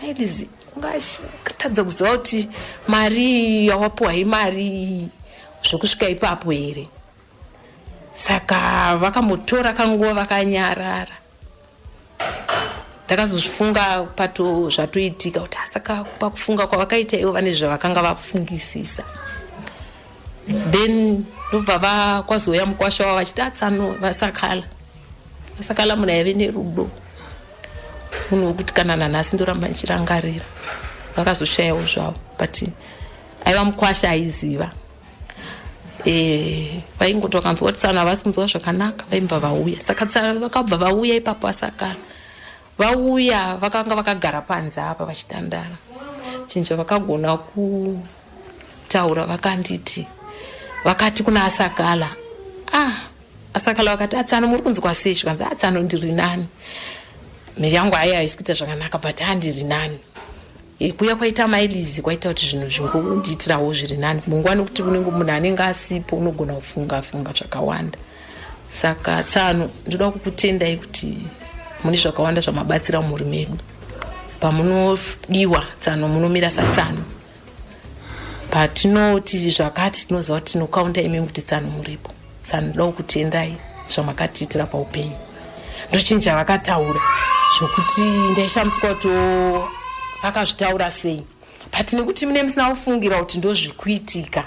Miles ungatadza kuziva kuti mari yawapuwa imari zvokusvika ipapo here. Saka vakamotora kanguva vakanyarara. Ndakazozvifunga pato zvatoitika kuti saka pakufunga kwavakaita ivo vane zvavakanga vafungisisa. Then ndobva kwazoya mukwasha wavo vachiti vasakala munhu aive nerudo. Munhu wekuti kana nanhasi ndoramba ndichirangarira. Vakazoshayawo zvavo but aiva mukwasha aiziva. Vaingoti vakanzwa kuti Tsana havasi kunzwa zvakanaka vaibva vauya. Saka Tsana vakabva vauya ipapo Asakala. Vauya vakanga vakagara panze apa vachitandara. Chinja vakagona kutaura vakanditi. Vakati kuna Asakala. Asakala vakati Tsana muri kunzwa sei? Zvikanzi Tsana ndiri nani. Miri yangu haisi kuita zvakanaka but handiri nani. Kuya kwaita Miles kwaita kuti zvinhu zvingondiitirawo zviri nani. Mungwani kuti unenge munhu anenge asipo unogona kufunga zvakawanda. Saka Tsano ndoda kukutendai kuti mune zvakawanda zvamabatsira mhuri medu. Pamunodiwa Tsano munomira saTsano. Patinoti zvakati tinoziva kuti tinokaunda imi kuti Tsano muripo. Tsano ndoda kukutendai zvamakatiitira paupenyu. Ndochinja vakataura zvokuti ndaishamiswa kuti vakazvitaura sei. But nekuti mune musina kufungira kuti ndozvikuitika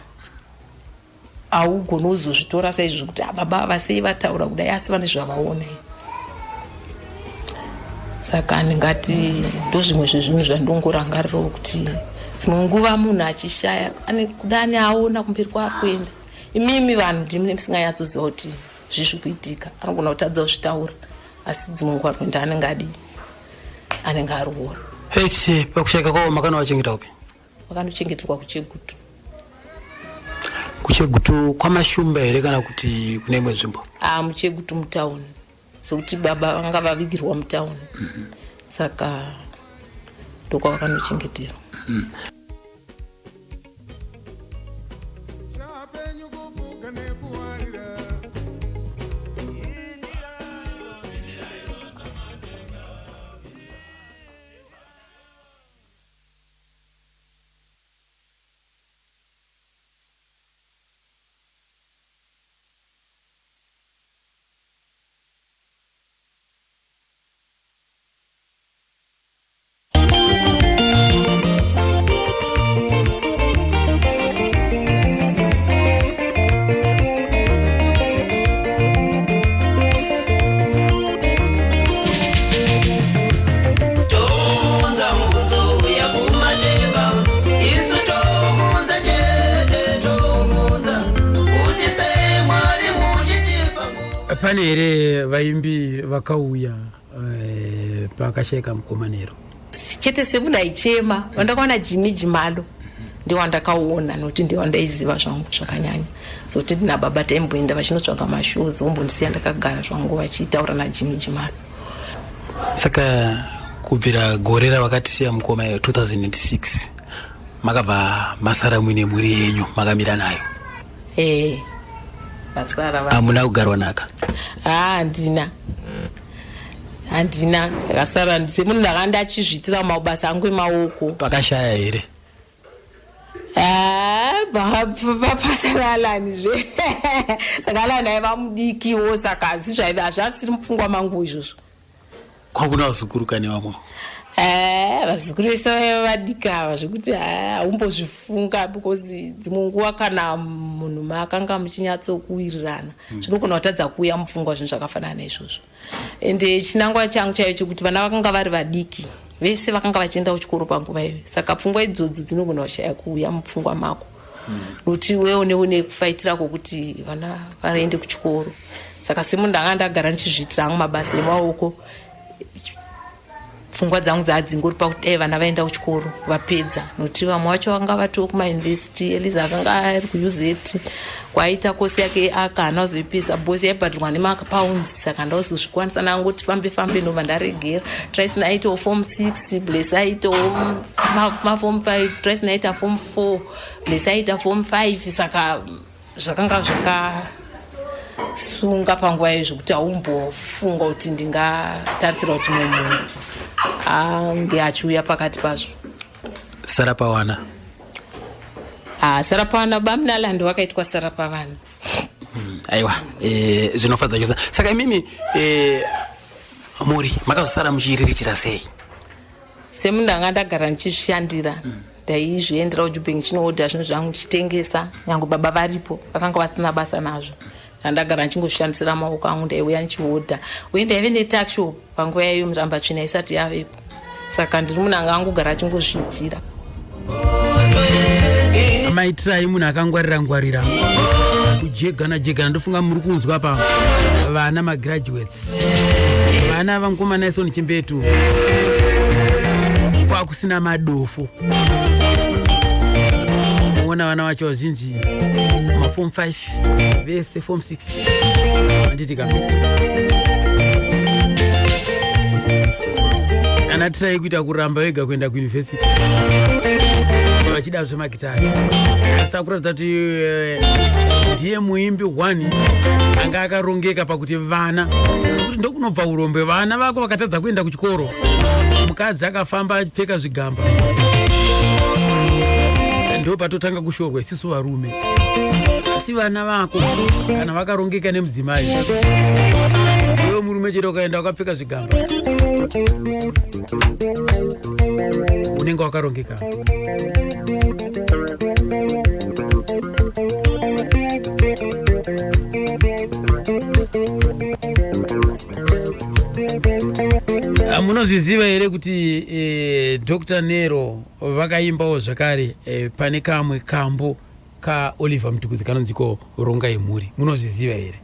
haugoni kuzozvitora saizvo kuti baba vasei vataura kudai asi vane zvavaona. Saka ndingati ndozvimwe zvezvinhu zvandongorangarirawo kuti dzimwe nguva munhu achishaya kudani aona kumberi kwakuenda. Imimi vanhu ndimune musinganyatsoziva kuti zvizvi kuitika. Anogona kutadza kuzvitaura asi dzimwe nguva kuenda anenge ariwora.
Pakushayika kwavo makana wachengeta upi?
Vakanochengeterwa kuChegutu.
Kuchegutu kwamashumba here kana kuti kune imwe nzvimbo?
muChegutu mutauni. Sokuti baba vanga vavigirwa mutauni. Saka ndokwa vakanochengeterwa.
pane here vaimbi vakauya pakashayika mukomanero?
Chete semunaichema wandakaona Jimmy Jimalo ndiwo wandakaona nokuti ndiwo ndaiziva zvangu zvakanyanya. Zoti ndina baba taimboenda vachinotsvaga mashows vombondisiya ndakagara zvangu vachitaura naJimmy Jimalo.
Saka kubvira gore ravakatisiya mukomanero 2006 makabva masara muine mhuri yenyu makamira nayo? Hamuna kugarwa naka?
Handina ndakasara semunhu ndakanga achizviitira mabasa angu emaoko.
Pakashaya here?
Pasara Alanizve saka Alani aiva mudikiwo saka hazvisiri mupfungwa mangu izvozvo.
Kwakuna vazukuruka nevamwe?
Vazukuru vese vadika ava zvekuti haumbozvifunga because dzimwe nguva kana munhu makanga muchinyatsokuwirirana zvinogona kutadza kuuya mupfungwa zvinhu zvakafanana naizvozvo. Ende chinangwa changu chaivo chekuti vana vakanga vari vadiki vese vakanga vachienda kuchikoro panguva iyo saka pfungwa idzodzo dzinogona kushaya kuuya mupfungwa mako nokuti wewo une kufaitira kwokuti vana vaende kuchikoro. Saka semunhu ndanga ndagara ndichizviitira angu mabasa emaoko pfungwa dzangu dzadzingori pakuti dai vana vaenda kuchikoro vapedza nokuti vamwe vacho vakanga vatiwo kumayunivhesiti. Eliza akanga ari kuUZ kwaita kosi yake akahana kuzoipisa bosi yaibhadhirwa nemapounds saka ndakuzozvikwanisa nangoti fambe ndobva ndaregera. Tracy naitawo form 6 Bless aitawo maform 5 Tracy naita form 4 Bless aita form 5 saka zvakanga zvakasunga panguva iyo zvokuti haumbofunga kuti ndingatarisira kuti munhu ange achiuya pakati pazvo.
Sarapawana?
Sarapawana bamunalandi wakaitwa Sarapavana.
Aiwa, zvinofadza chose. Saka imimi muri makazosara muchiriritira sei?
Semunhu ndanga ndagara ndichizvishandira ndaizviendera kuJubank chinoodha zvinhu zvangu ndichitengesa nyange baba varipo vakanga vasina basa nazvo. Ndagara ndichingozvishandisira maoko angu ndaiuya ndichihodha uye ndaive netakshop panguva iyo Murambatsvina isati yavepo saka ndiri munhu anga angogara achingozviitira.
Maitirai munhu akangwarira kujegana ndofunga muri kunzwa pa vana magraduates vana vankomana Isoni Chimbetu kwakusina madofo. Muona vana vacho vazhinji maform 5 vese form 6 anditika anatirai kuita kuramba vega kuenda kuuniversity vachida zvemagitari. Saka kuratidza kuti ndiye muimbi 1 anga akarongeka pakuti vana kuti ndokunobva urombe. Vana vako vakatadza kuenda kuchikoro mukadzi akafamba achipfeka zvigamba ndo patotanga kushorwa isusu varume. Asi vana vako kana vakarongeka nemudzimai iwe murume chero ukaenda wakapfeka zvigamba unenge wakarongeka. Munozviziva here kuti Dr. Nero vakaimbawo zvakare pane kamwe kambo kaOliver Mtukudzi kanonziko Rongai Mhuri? Munozviziva here?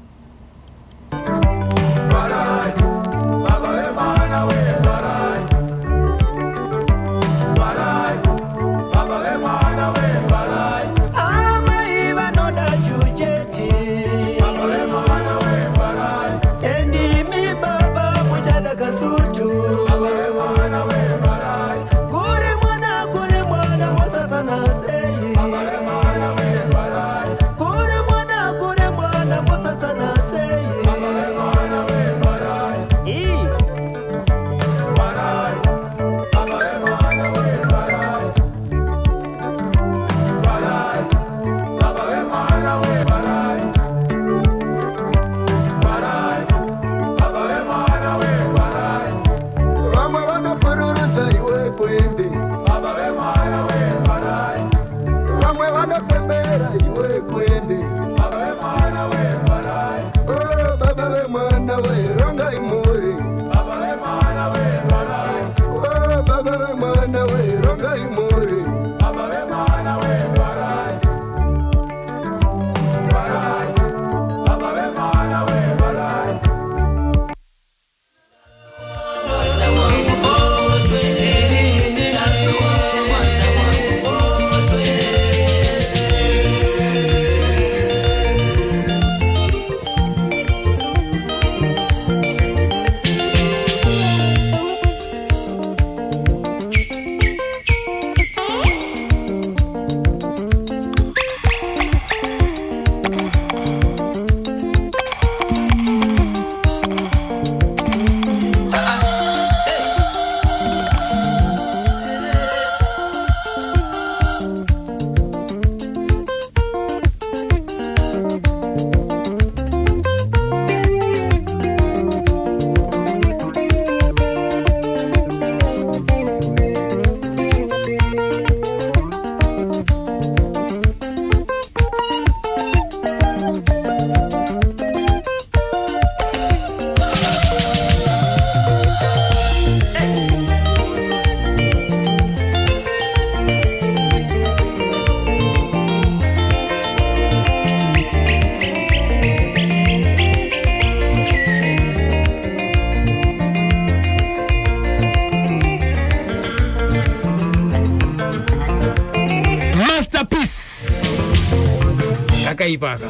akaipaka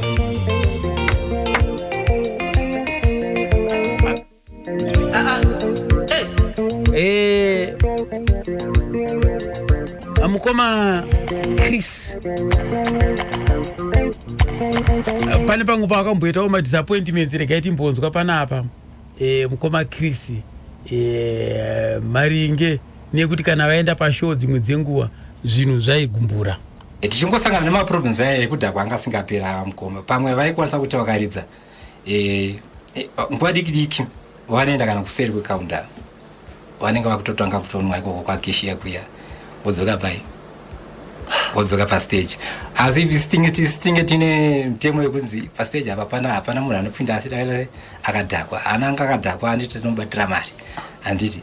mukoma Chris pane pamwe paakamboitawo madisappointments regaiti mbonzwa panapa mukoma Chris maringe nekuti kana vaenda pashow dzimwe dzenguva zvinhu zvaigumbura
tichingosangana nemaproblems aya ekudhakwa anga asingapera mukoma pamwe vaikwanisa kuti vakaridza nguva diki diki vanoenda kana kuseri kwekaunda vanenge vakutotanga kutonwa ikoko kwakishiya kuya vodzoka pai vodzoka pastage asi ivi sitinge tine mutemo yekunzi pastage hapana munhu anopinda asi akadhakwa ananga akadhakwa anditi tinobatira mari handiti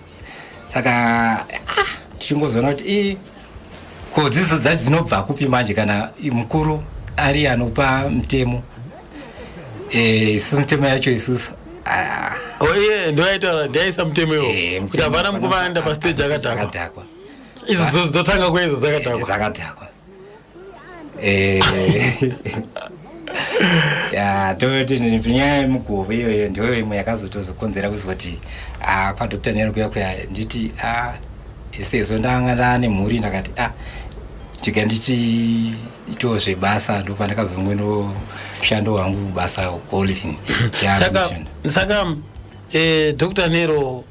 saka tichingozona kuti kodzidzo dzacho dzinobva kupi manje kana mukuru ari anopa mutemo isusu mutemo yacho isusu
ndoaita ndiaisa mutemo iwo kuti hapana mukoma anda pastage akadhakwa izvo dzotanga kwaizo
zakadhakwa nyaya yemugove iyoyo ndiyo imwe yakazotozokonzera kuzoti kwadr Nero kuya nditi sezvo ndanga ndaane mhuri ndakati ndiga ndichiitawo zvebasa ndopandakazomwe noshando wangu basa kuolivin
saka Dr. Nero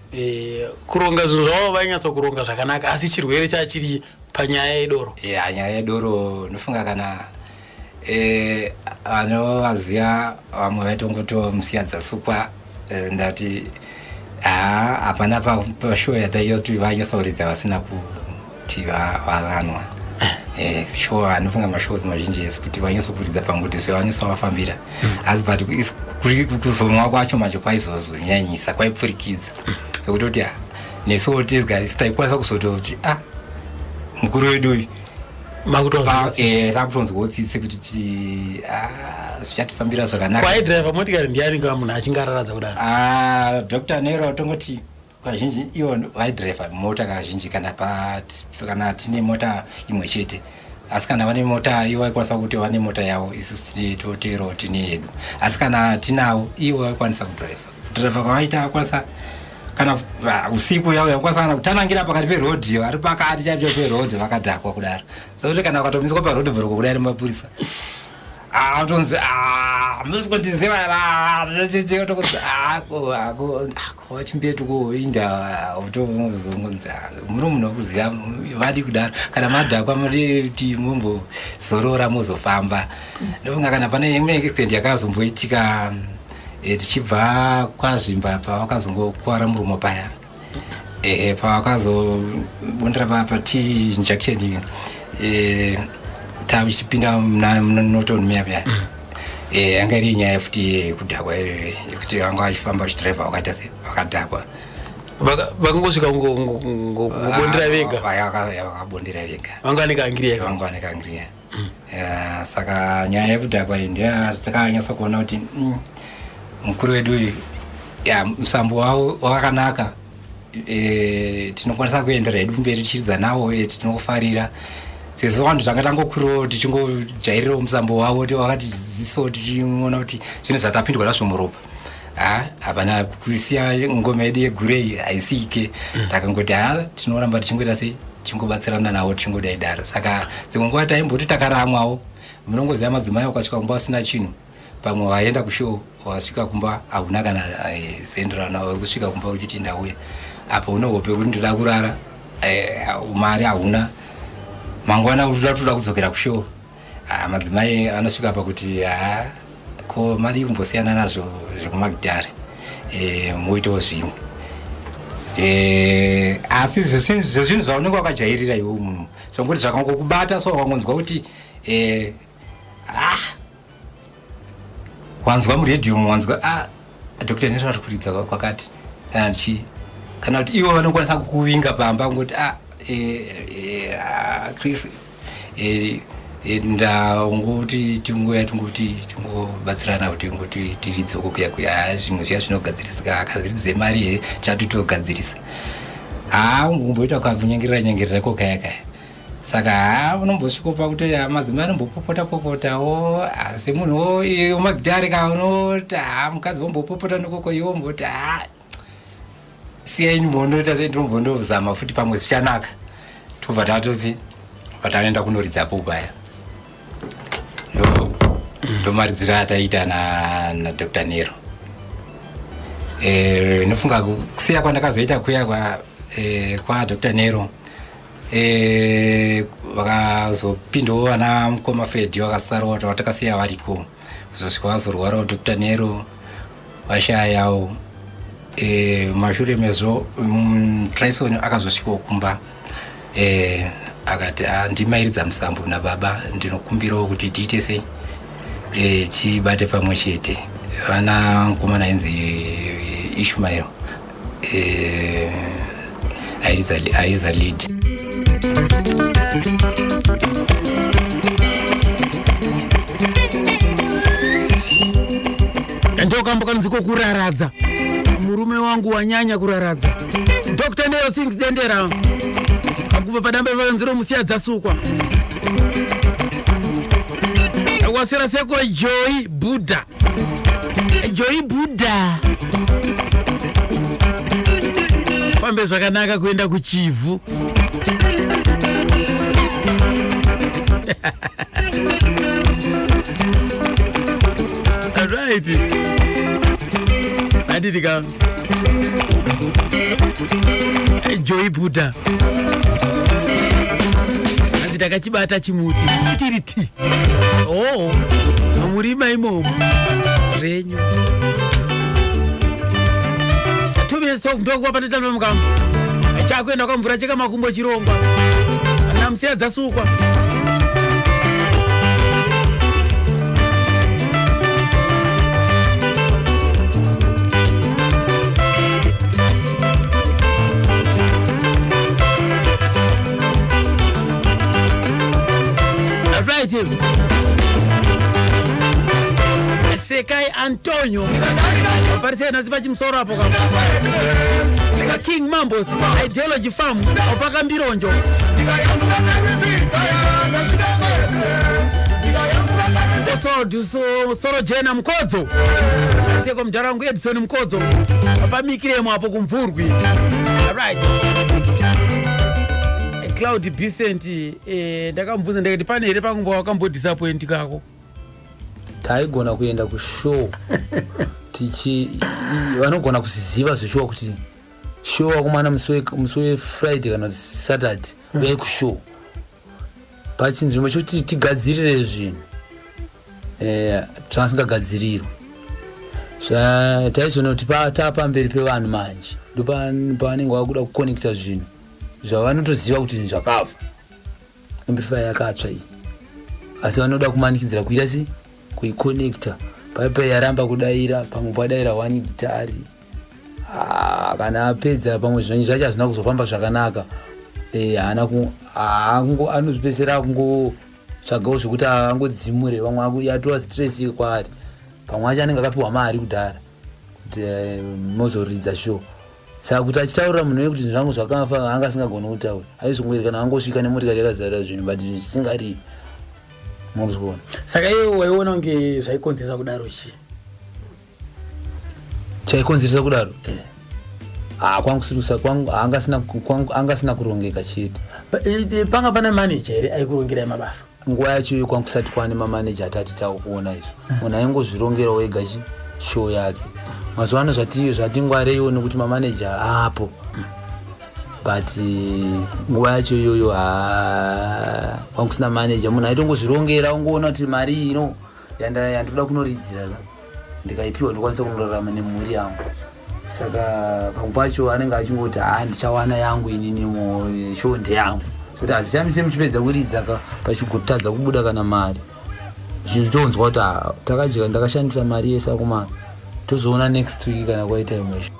kuronga zvinhu zvavo vainyatsa kuronga zvakanaka asi chirwere chachiri panyaya yedoro
nyaya yedoro nofunga kana vanovaziva vamwe vaitongotomusiya dzasukwa ndati hapana pashow yataiyoti vanyasauridza vasina kuti vakanwa show anofunga mashows mazhinji esi kuti vanyasokuridza panguti zvevanyasavafambira asi but kuzomwa kwacho macho kwaizozonyanyisa kwaipfurikidza sokuti kuti nesuwo tezga taikwanisa kuzototi mukuru wedu uyu takutonzwawo tsitsi kuti zvichatifambira zvakanaka
kwaidhiraivha motikari ndiani kava munhu achinge kudaro
Dr. Nero tongoti kazhinji iwo vaidhiraivha mota kazhinji kana tine mota imwe chete asi kana vane mota iwo vaikwanisa kuti vane mota yavo isusu tine totero tine yedu asi kana tinavo iwo vaikwanisa kudhiraivha kwavaita vakwanisa kana usiku yavo yakwanisa kana kutanangira pakati perodhi ari pakati chaicho perodhi vakadhakwa kudaro sokuti kana vakatomiswa parodhi vhoroko kudai nemapurisa atonzi musikondiziva tokuti vachimbetu kuinda utomuzongonzi muri munhu wekuziva vadi kudaro kana madhakwa muriti mumbozorora muzofamba ndofunga kana pane imwe extent yakazomboitika tichibva kwazvimba pavakazongokwara murumo paya pavakazobondera pati injection tavichipinda munotoni miya pya anga iri nyaya futi kudhakwa yekuti vanga vachifamba vachidhiraivha vakaita se vakadhakwa
vakangosvika ngobondera vega
vakabondera vega
vanga
vanekaangiriya saka nyaya yekudhakwa iyi ndiyatakanyasa kuona kuti mukuru wedu uyu musambo wavo wakanaka tinokwanisa kuendera hedu mberi tichiridza nawo tinofarira sezvo vanhu tanga tangokurawo tichingojairirawo musambo wavo wakatidzidzisawo tichiona kuti zvinhu zvatapindwa nazvo muropa hapana kusiya ngoma yedu yegurei haisike takangoti tinoramba tichingoita sei tichingobatsirana navo tichingodai daro saka dzimwe nguva taimboti takaramwawo munongoziva madzimai wakasvika kumba usina chinhu pamwe waenda kushow wasvika kumba hauna kana zenderana kusvika kumba uchiti ndauya apa unohope kuti ndoda kurara mari hauna mangwana toda kudzokera kushow madzimai anosvika pakuti ko mari kumbosiyana nazvo zvekumagidhari moitawo zvimwe asi zvezvinhu zvaunenge wakajairira iwo munhu zvangoti zvakangokubata so wakangonzwa kuti wanzwa muredhiyo wanzwa Dr. Nero ari kuridza kwakati kana kuti ivo vanokwanisa kukuvinga pamba ngoti Chris ndaungoti tingobatsirana kuti ngoti tiridze kukuya kuya zvimwe zviya zvinogadzirisika kana tiridze mari chatitogadzirisa ungomboita kakunyengera kokaya kaya saka unombosvikopa kuti madzimai anombopopota-popotawo asi munhu wemagidhari ka unoti mukadzi vombopopota nokoko iwo mboti siyai mbondoita sendinombondozama futi pamwe zvichanaka tobva tatozi pataenda kunoridzapo paya ndomaridzira ataita naDr. Nero. Nofunga kusiya kwandakazoita kuya kwa Dr. Nero vakazopindawo vana mukoma Freddy vakasarawo vatakasiya variko kuzosvika vazorwarawo Dr. Nero vashayawo mashure mezvo Tryson akazosvikawo kumba akati ndimairidza musambo nababa ndinokumbirawo kuti tiite sei chibate pamwe chete vana mukomana ainzi Ishmael aiza lead.
Ndokamboka nziko kuraradza murume wangu wanyanya kuraradza Dr. Nero Sings Dendera akubva padambe vanziro musiya dzasukwa akwasira seko Joy Buddha fambe zvakanaka kuenda kuchivhu right aditika Joy Buddha takachibata chimuti itiriti murima imomo zvenyu 2 minutes of ndokuwa patetano mukambo chakuenda kwamvura cheka makumbo chirongwa ana musiya dzasukwa Sekai Antonio aparece nasi pachimusoro apo ka King Mambos Ideology Farm opaka Mbironjo soro jena mkodzo seko mjarangu Edison mkodzo apamikiremo apo kumvurwi. Right. Cloud Decent ndakamubvunza ndakati pane here pangumba wakambodisappoint kako
taigona kuenda kushow vanogona kuziziva zvishow kuti show wakumana musi weFriday kana Saturday uye kushow pachinzvimbo chokuti tigadzirire zvinhu zvasingagadzirirwa taizona kuti tapamberi pevanhu manje ndopavanenge vakuda kuconnecta zvinhu zvavanotoziva kuti zvakafa amplifier yakatsva iyi asi vanoda kumanikidzira kuita sei kuiconnecta paipai yaramba kudaira pamwe padaira 1 gitari kana apedza pamwe zvinhu zvacho hazvina kuzofamba zvakanaka anozvipesera kungotsvagawo zvokuti angodzimure vamwe yatova stress kwaari pamwe acho anenge akapiwa mari kudhara kuti mozoridza show saka kuti achitaurira munhu wekuti zvangu zvakafa anga asingagona kutaura aizongweri kana angosvika nemurikari yakazara zvinhu but zvisingari mozvona.
Saka iwe waiona kunge zvaikonzeresa kudaro chi
chaikonzeresa kudaro kwangu sirusa kwangu anga sina kurongeka chete
panga pana manager here aikurongera mabasa
nguva yacho kwangu kusati kwane mamanager atati takuona izvo munhu aingozvirongera wega show yake mazuva ano zvatingwareiwo nekuti mamanager apo but nguva yacho iyoyo kwangu kusina manager munhu aitongozvirongera ungoona kuti mari ino yandoda kunoridzira ndikaipiwa ndokwanisa kunorarama nemhuri yangu saka pamwe pacho anenge achingoti ndichawana yangu inini show ndeyangu sokuti hazvishamisi muchipedza kuridza pachigotadza kubuda kana mari zvinhu tonzwa kuti takajeka ndakashandisa mari yese akumana tozoona next week kana kwaita imwesho.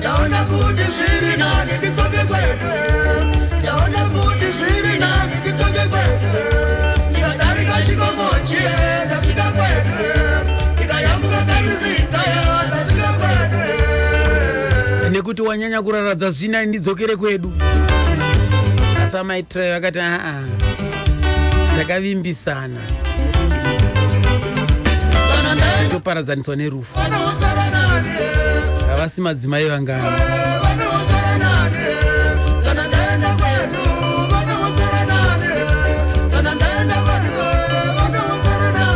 Yaona kuti zviri nani kitoke kwedu, ndikadarika chikomo chienda
kuti wanyanya kuraradza zvina ndidzokere kwedu. Asamaitira vakati takavimbisana. Toparadzaniswa nerufu. Havasi madzimai vangana.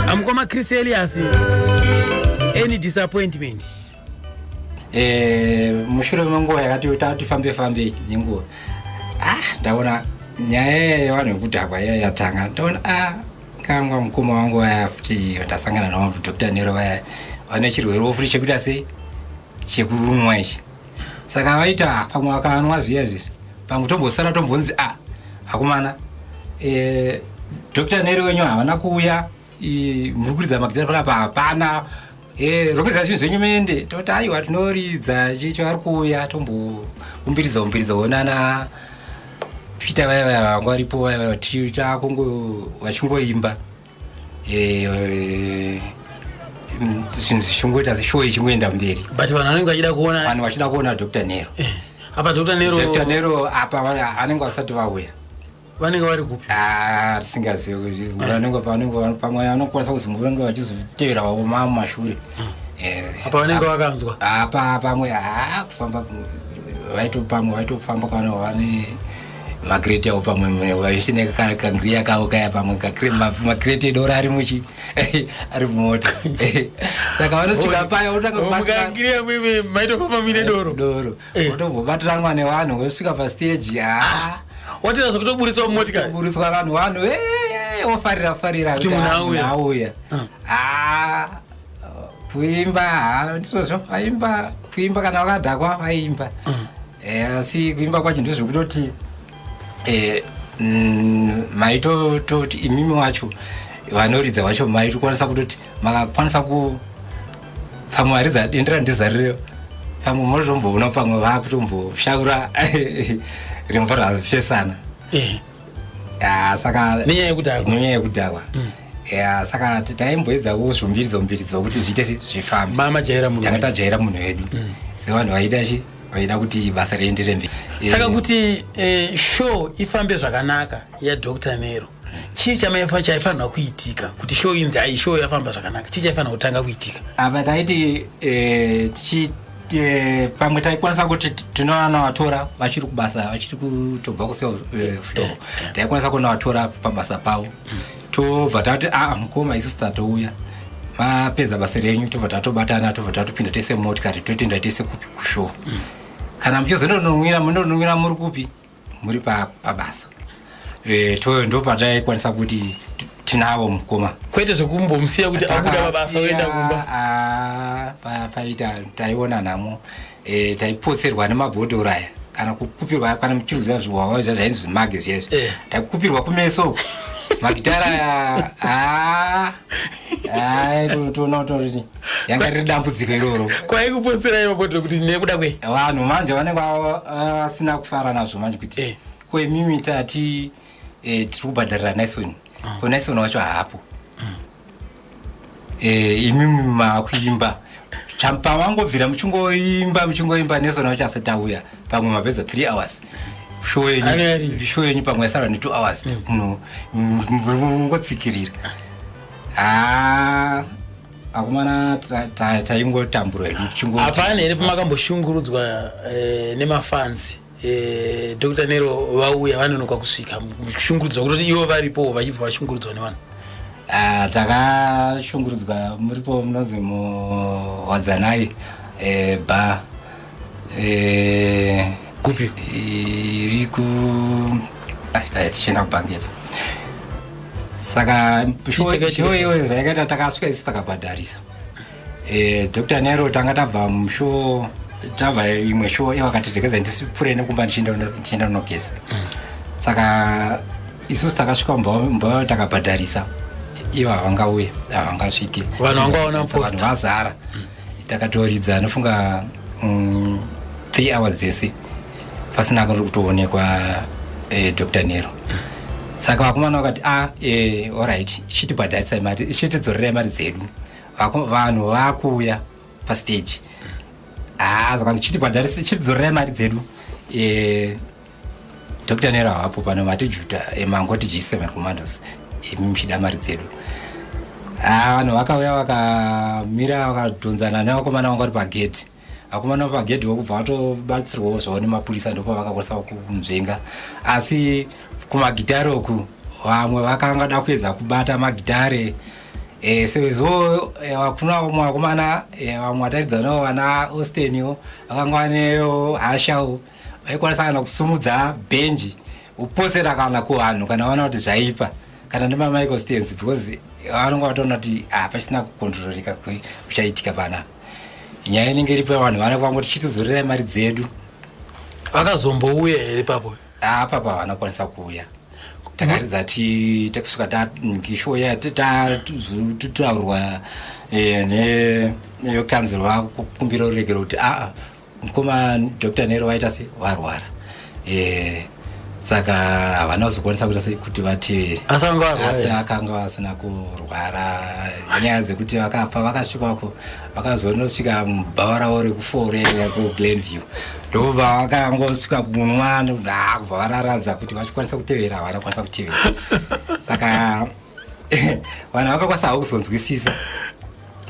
Amukoma Chris Elias, any disappointments?
Mushure menguva yakati tifambe nenguva ndaona nyaya yevanhu vekudhakwa yatanga. Ndaona kangwa mukoma wangu vaya futi ndasangana navo Dr. Nero vaya vane chirwere futi chekuita sei chekurumwa ichi. Saka vaita pamwe vakanwa zviya zvizvi pamwe tombosara tombonzi hakumana Dr. Nero wenyu havana kuuya muri kuridza magitari panapa hapana. Rokezera zvinhu zvenyu mende toti aiwa tinoridza chicho ari kuuya tomboumbiridza onana Peter vaya vanga varipo vaya vachingoimba zvinhu zvichongoita seshow ichingoenda mberi.
But vanhu vanenge vachida kuona
vanhu vachida kuona Dr. Nero.
Apa Dr.
Nero apa vanenge vasati vauya.
Vanenge vari kupi?
Tisingazivi pamwe vanokwanisa kuzi vanenge vachizotevera vavo mumashure.
Apa vanenge vakanzwa?
Apa pamwe kufamba pamwe vaitofamba kana vane makreti avo pamwe vachineka kangriya kavo kaya pamwe makreti edoro ari muchi ari mumota. Saka vanosvika paya
mukangriya mimi maitofamba mine doro
otombobatirana nevanhu vosvika pastage
watira zvokutoburiswa mumotikari
buriswa vanhu ofarira kuti munhu auya. Kuimba ndizvozvo vaimba kuimba kana vakadhakwa vaimba asi kuimba kwacho ndozvekutoti maitototi imimi wacho vanoridza vacho maitokwanisa kutoti makakwanisa pamwe varidza dendera ndizarire pamwe motomboona pamwe vakutomboshaura rimbo razopesana. Saka nenyaya yekudhakwa saka taimboedzawo zvombiridzo kuti zviite zvifambe tanga tajaira munhu wedu sevanhu vaida kuti basa riendere mberi.
Saka kuti show ifambe zvakanaka yaDr. Nero chii chaifanirwa kuitika kuti show inzi show yafamba zvakanaka? Chii chaifanirwa kutanga kuitika?
Apa taiti pamwe taikwanisa kuti tinoona vatora vachiri kubasa vachiri kutobva kusales floor taikwanisa kuona vatora pabasa pavo tobva tati mukoma isusu tatouya mapedza basa renyu tobva tatobatana tobva tatopinda tese motikari totoenda tese kupi kushow. Kana muchizononun'ira muri kupi muri pabasa ndopataikwanisa kuti tinavo mukoma
kwete zvokumbomusiya kuti akuda pabasa oenda kumba.
Paita taiona nhamo taipotserwa nemabhodhoro aya kana kukupirwa kana muchiruziva zviwawa zvainzi zvimage zvezvo taikupirwa kumeso magitara aya toona kuti yanga riri dambudziko iroro.
Kwaikupotserai mabhodhoro kuti nekuda kwei?
Vanhu manje vanenge vasina kufara nazvo manje kuti kwemimi tati tiri kubhadharira Naison Naison wacho haapo. Imimi makuimba pamangobvira muchingoimba Naison wacho asati auya pamwe mapedza 3 hours show yenyu pamwe yasara ne 2 hours ngotsikirira. Akumana taingotamburwa hedu
hapana here pamakamboshungurudzwa nemafanzi Dr. Nero vauya vanonoka kusvika kushungurudzwa kutoti ivo varipo vachibva vashungurudzwa nevanhu?
Takashungurudzwa muripo munonzi muwadzanai bar
kupi
iri tichienda kubhangeti. Saka show iyo zvaikaita takasvika isu takabhadharisa. Dr. Nero tanga tabva mushow tabva imwe show yavakatiregedza ndisipfuure nekumba ndichienda kunogeza. Saka isusu takasvika mumba takabhadharisa ivo havangauya havangasviki
vanhu
vazara takatoridza nofunga 3 hours dzese pasina kutoonekwa Dr. Nero. Saka vakomana vakati alright chitibhadharisa mari chitidzorerai mari dzedu. Vanhu vakuuya pastage zvakanzi chiti bhadharisi chiri dzorera mari dzedu. Dr. Nero hapo pano matijuta mangoti G7 commandos muchida mari dzedu. Vanhu vakauya vakamira vakadhonzana nevakomana vanga vari pagedhi. Vakomana pagedhi vokubva vatobatsirwawo zvavo nemapurisa ndipo vakakwanisa kunzvenga. Asi kumagitare uku vamwe vakanga da kuedza kubata magitare. Sezvo kuna vamwe vakomana vamwe vataridza navo vana Austin vakanga vanewo hashawo vaikwanisa kana kusumudza bhenji uposera kana kuvanhu kana vaona kuti zvaipa kana nemamichael Stearns because vanonga vatoona kuti pasina kukontroleka kuchaitika pana. Nyaya inenge iripo vanhu vanangoti chitizorirai mari dzedu.
Vakazombouya here papo?
Papa vanokwanisa kuuya. Takaridza takusvika tanishoya tataurwa nekanzuro vakukumbira uregero kuti mukoma Dr. Nero vaita se varwara. Saka havana kuzokwanisa kuita se kuti vatevere. Asi akanga vasina kurwara. Nyaya dzekuti vakafa vakasvikako vakazonosvika mubhawa ravo rekufore kuGlenview. Ndobva vakangosvika kunwa kubva vararadza kuti vachikwanisa kutevera havana kwanisa kutevera. Saka vanhu vakakwanisa havo kuzonzwisisa.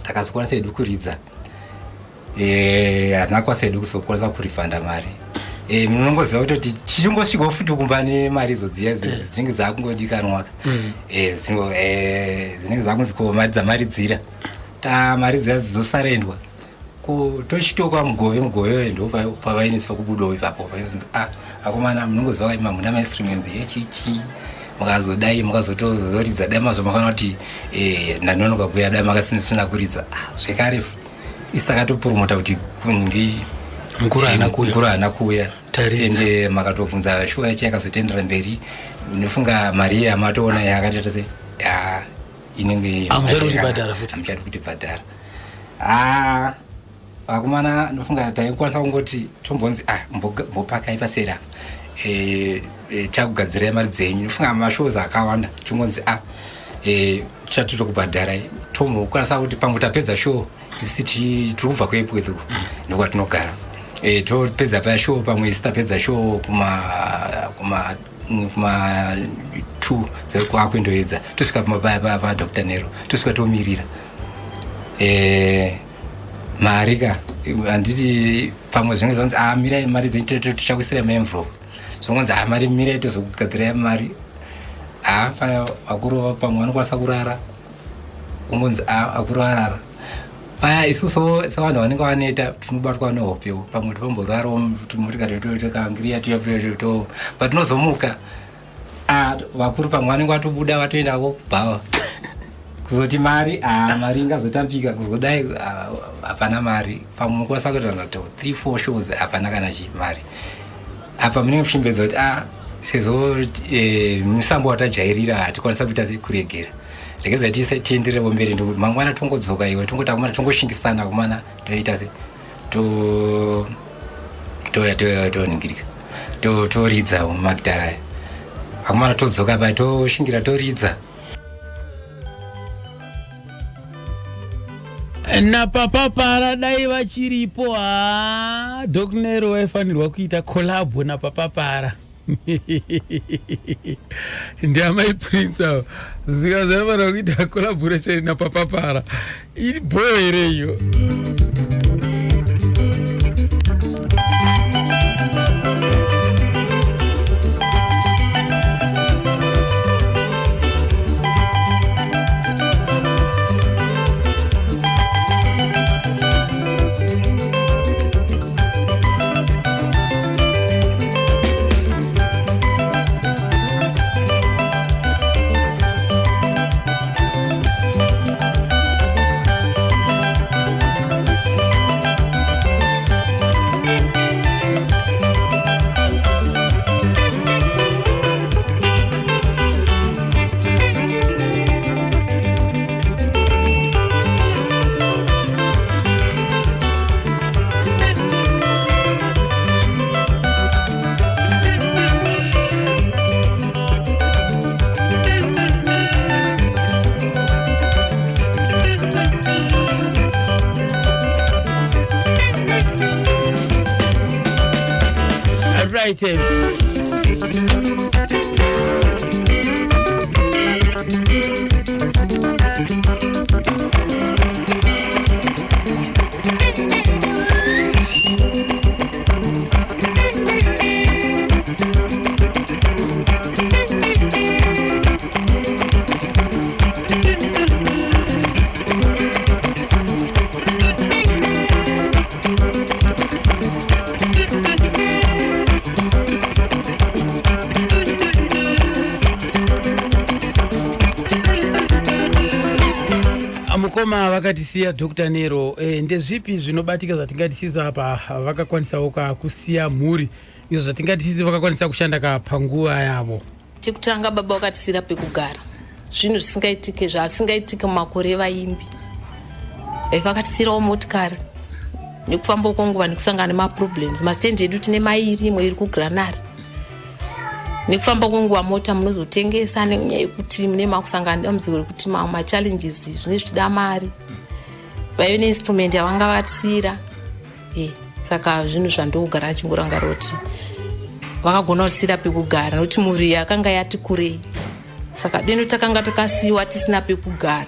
Takazokwanisa hedu kuridza. Hatina kwanisa hedu kuzokwanisa kurifanda mari. Munongoziva kuti tichingosvikawo futi kumba nemari izodziya dzinenge dzakungodikanwa. Dzinenge dzakunzi mari dzamaridzira. Mari dziya dzizosarendwa. Tochitoka mugove ndo pavainiswa kubudawo ipapo. Akomana munongoziva ima muna mainstruments echichi. Mukazodai mukazotozoridza dai mazvamafanira kuti ndanonoka kuuya dai makasina kuridza. Zvekare isi takatopromota kuti kunge mukuru haana kuuya. Ende makatobvunza shuwa yacho yakazotendera mberi. Unofunga mari yamatoona yakatoita se inenge amuchadi kuti bhadhara. Vakomana ndofunga taikwanisa kungoti tombonzi mbopakai pasera takugadzirai mari dzenyu. Ndofunga mashows akawanda chongonzi chatito kubhadharai tombokwanisa kuti pamwe tapedza show isi tirikubva kweipwethu ndokwatinogara. Topedza pa show pamwe isi tapedza show kuma 2 dzekwakuendoedza tosvika pa Dr. Nero tosvika tomirira. Mari ka handiti pamwe zvinenge zvanzi mirai mari dzenyu tichakuisira maenvelope. Zvongonzi mari mirai tozokugadzirai mari. Vakuru pamwe vanokwanisa kurara. Ungonzi vakuru varara. Paya isusu sevanhu vanenge vaneta tinobatwa nehopewo. Pamwe tomborarawo motikari tokangiria tuyato patinozomuka. Vakuru pamwe vanenge vatobuda vatoendawo kubhawa. Kuzoti mari ingazotambika kuzodai hapana mari. Pamwe mukwanisa kuita 3-4 shows hapana kana mari. Apa munenge muchimbedza kuti sezvo musambo watajairira hatikwanisa kuita sekuregera. Regeza tienderewo mberi ndokuti mangwana tongodzoka iwe tongoti akomana tongoshingisana akomana toita se toningirika toridza mumagidhara. Akomana todzoka pa toshingira toridza.
Napapapara dai vachiripo Dr. Nero waifanirwa kuita collab napapapara. Ndiamai Prince avo zikazaifanirwa kuita collaboration napapapara. Iri bhoyo here iyo. Right. Mukoma vakatisiya Dr. Nero, ndezvipi zvinobatika zvatingatisiza apa vakakwanisawo kusiya mhuri izvo zvatingatisiza vakakwanisa kushanda panguva yavo?
Chekutanga baba vakatisira pekugara, zvinhu zvisingaitike zvasingaitike mumakore vaimbi. Vakatisirawo motikari nekufamba kwenguva nekusangana nemaproblems. Masitendi edu tine mairi, imwe iri kuGranary. Nekufamba kwenguva mota munozotengesa nenyaya yekuti mune makusangana dambudziko rekuti machallenges zvine zvida mari. Vaive neinstrument yavanga vakatisira. Saka zvinhu zvandogara achingorangara kuti vakagona kusira pekugara nokuti mhuri yakanga yati kurei. Saka deno takanga takasiyiwa tisina pekugara.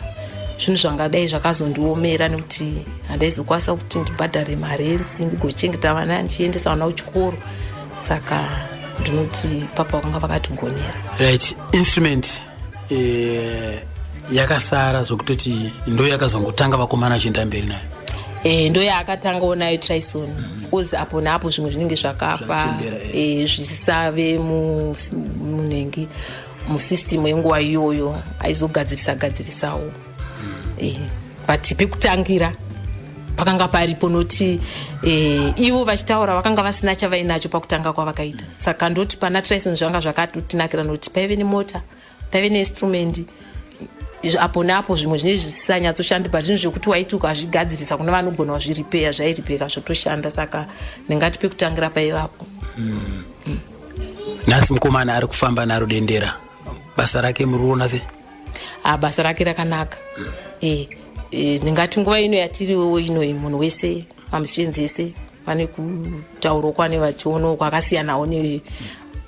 Zvinhu zvangadai zvakazondiomera nekuti handaizokwanisa kuti ndibhadhare marenzi ndigochengeta vana ndichiendesa vana kuchikoro. Saka ndinoti papa vakanga vakatigonera.
Right. Instrument yakasara zvokutoti ndo yakazongotanga vakomana chienda mberi nayo.
Ndo yaakatangawo nayo Trison. Of course apo napo zvimwe zvinenge zvakafa zvisave munenge musystem yenguva iyoyo aizogadzirisawo. But pekutangira pakanga paripo noti ivo vachitaura vakanga vasina chavainacho pakutanga kwavakaita. Saka ndoti pana Trison zvanga zvakatotinakira noti paive nemota, paive neinstrument, apo napo zvimwe zvinenge zvisisanyatsoshanda, but zvinhu zvekuti waiti ukazvigadzirisa kuna vanogona kuzviripeya zvairipeka zvotoshanda. Saka ndingati pekutangira paivapo.
Nhasi mukomana ari kufamba naro dendera, basa rake muriona sei?
Basa rake rakanaka. Ndingati nguva ino yatiriwo ino munhu wese mamushenzi ese vane kutaura kwane vachiona kwakasiyanawo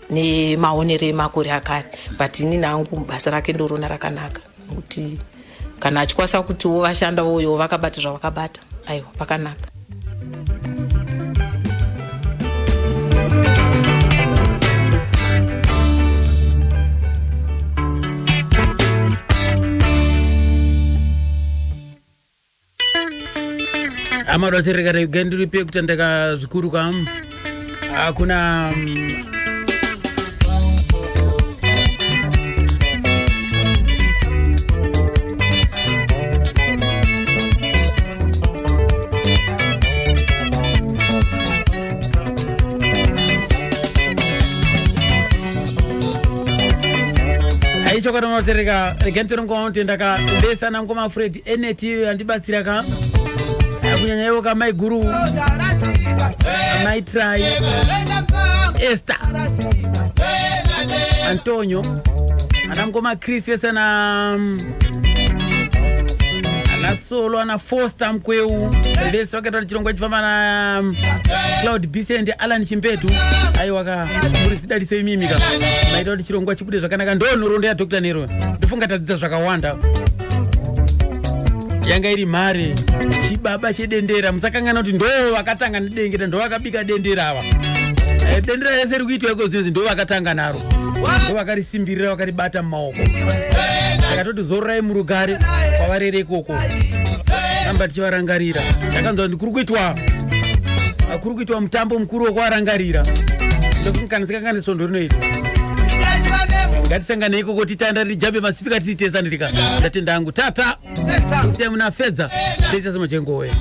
nemaonero emakore akare, but ini nangu basa rake ndorona rakanaka nokuti kana achikwanisa kutiwo vashandawoyo vakabata zvavakabata, aiwa pakanaka.
Amadotereka ugandiri pia kutandaka zvikuru kam kuna aichokana madotereka regantorongo tendaka ndesana ngoma Fred eneti andibatsira ka kunyanya iwo kamai guru amai trai Esther Antonio anamgoma Chris vese ana Solo ana Foster mkweu vese wakatoa chirongwa chifamba na Cloud Bicent Alan Chimpetu aiwa muri sidaliso imimika maitoa chirongwa chibude zvakanaka ndo nhorondo ya Dr. Nero ndifunga tadzidza zvakawanda yanga iri mare chibaba chedendera musakangana kuti ndo vakatanga nedengera ndo vakabika dendera ava dendera yese riri kuitwa iko zvinhu ndo vakatanga naro ndo vakarisimbirira vakaribata mumaoko akatoti zororai murugare kwavarere ikoko amba tichivarangarira ndakanzwa kuti kuri kuitwa mutambo mukuru wokwarangarira ndokunganisikangani sondo rinoita ngatisangane ikoko titanda rijambe masipika tisitesa ndika ndatenda angu tata kuti munafedza tesa semachengowe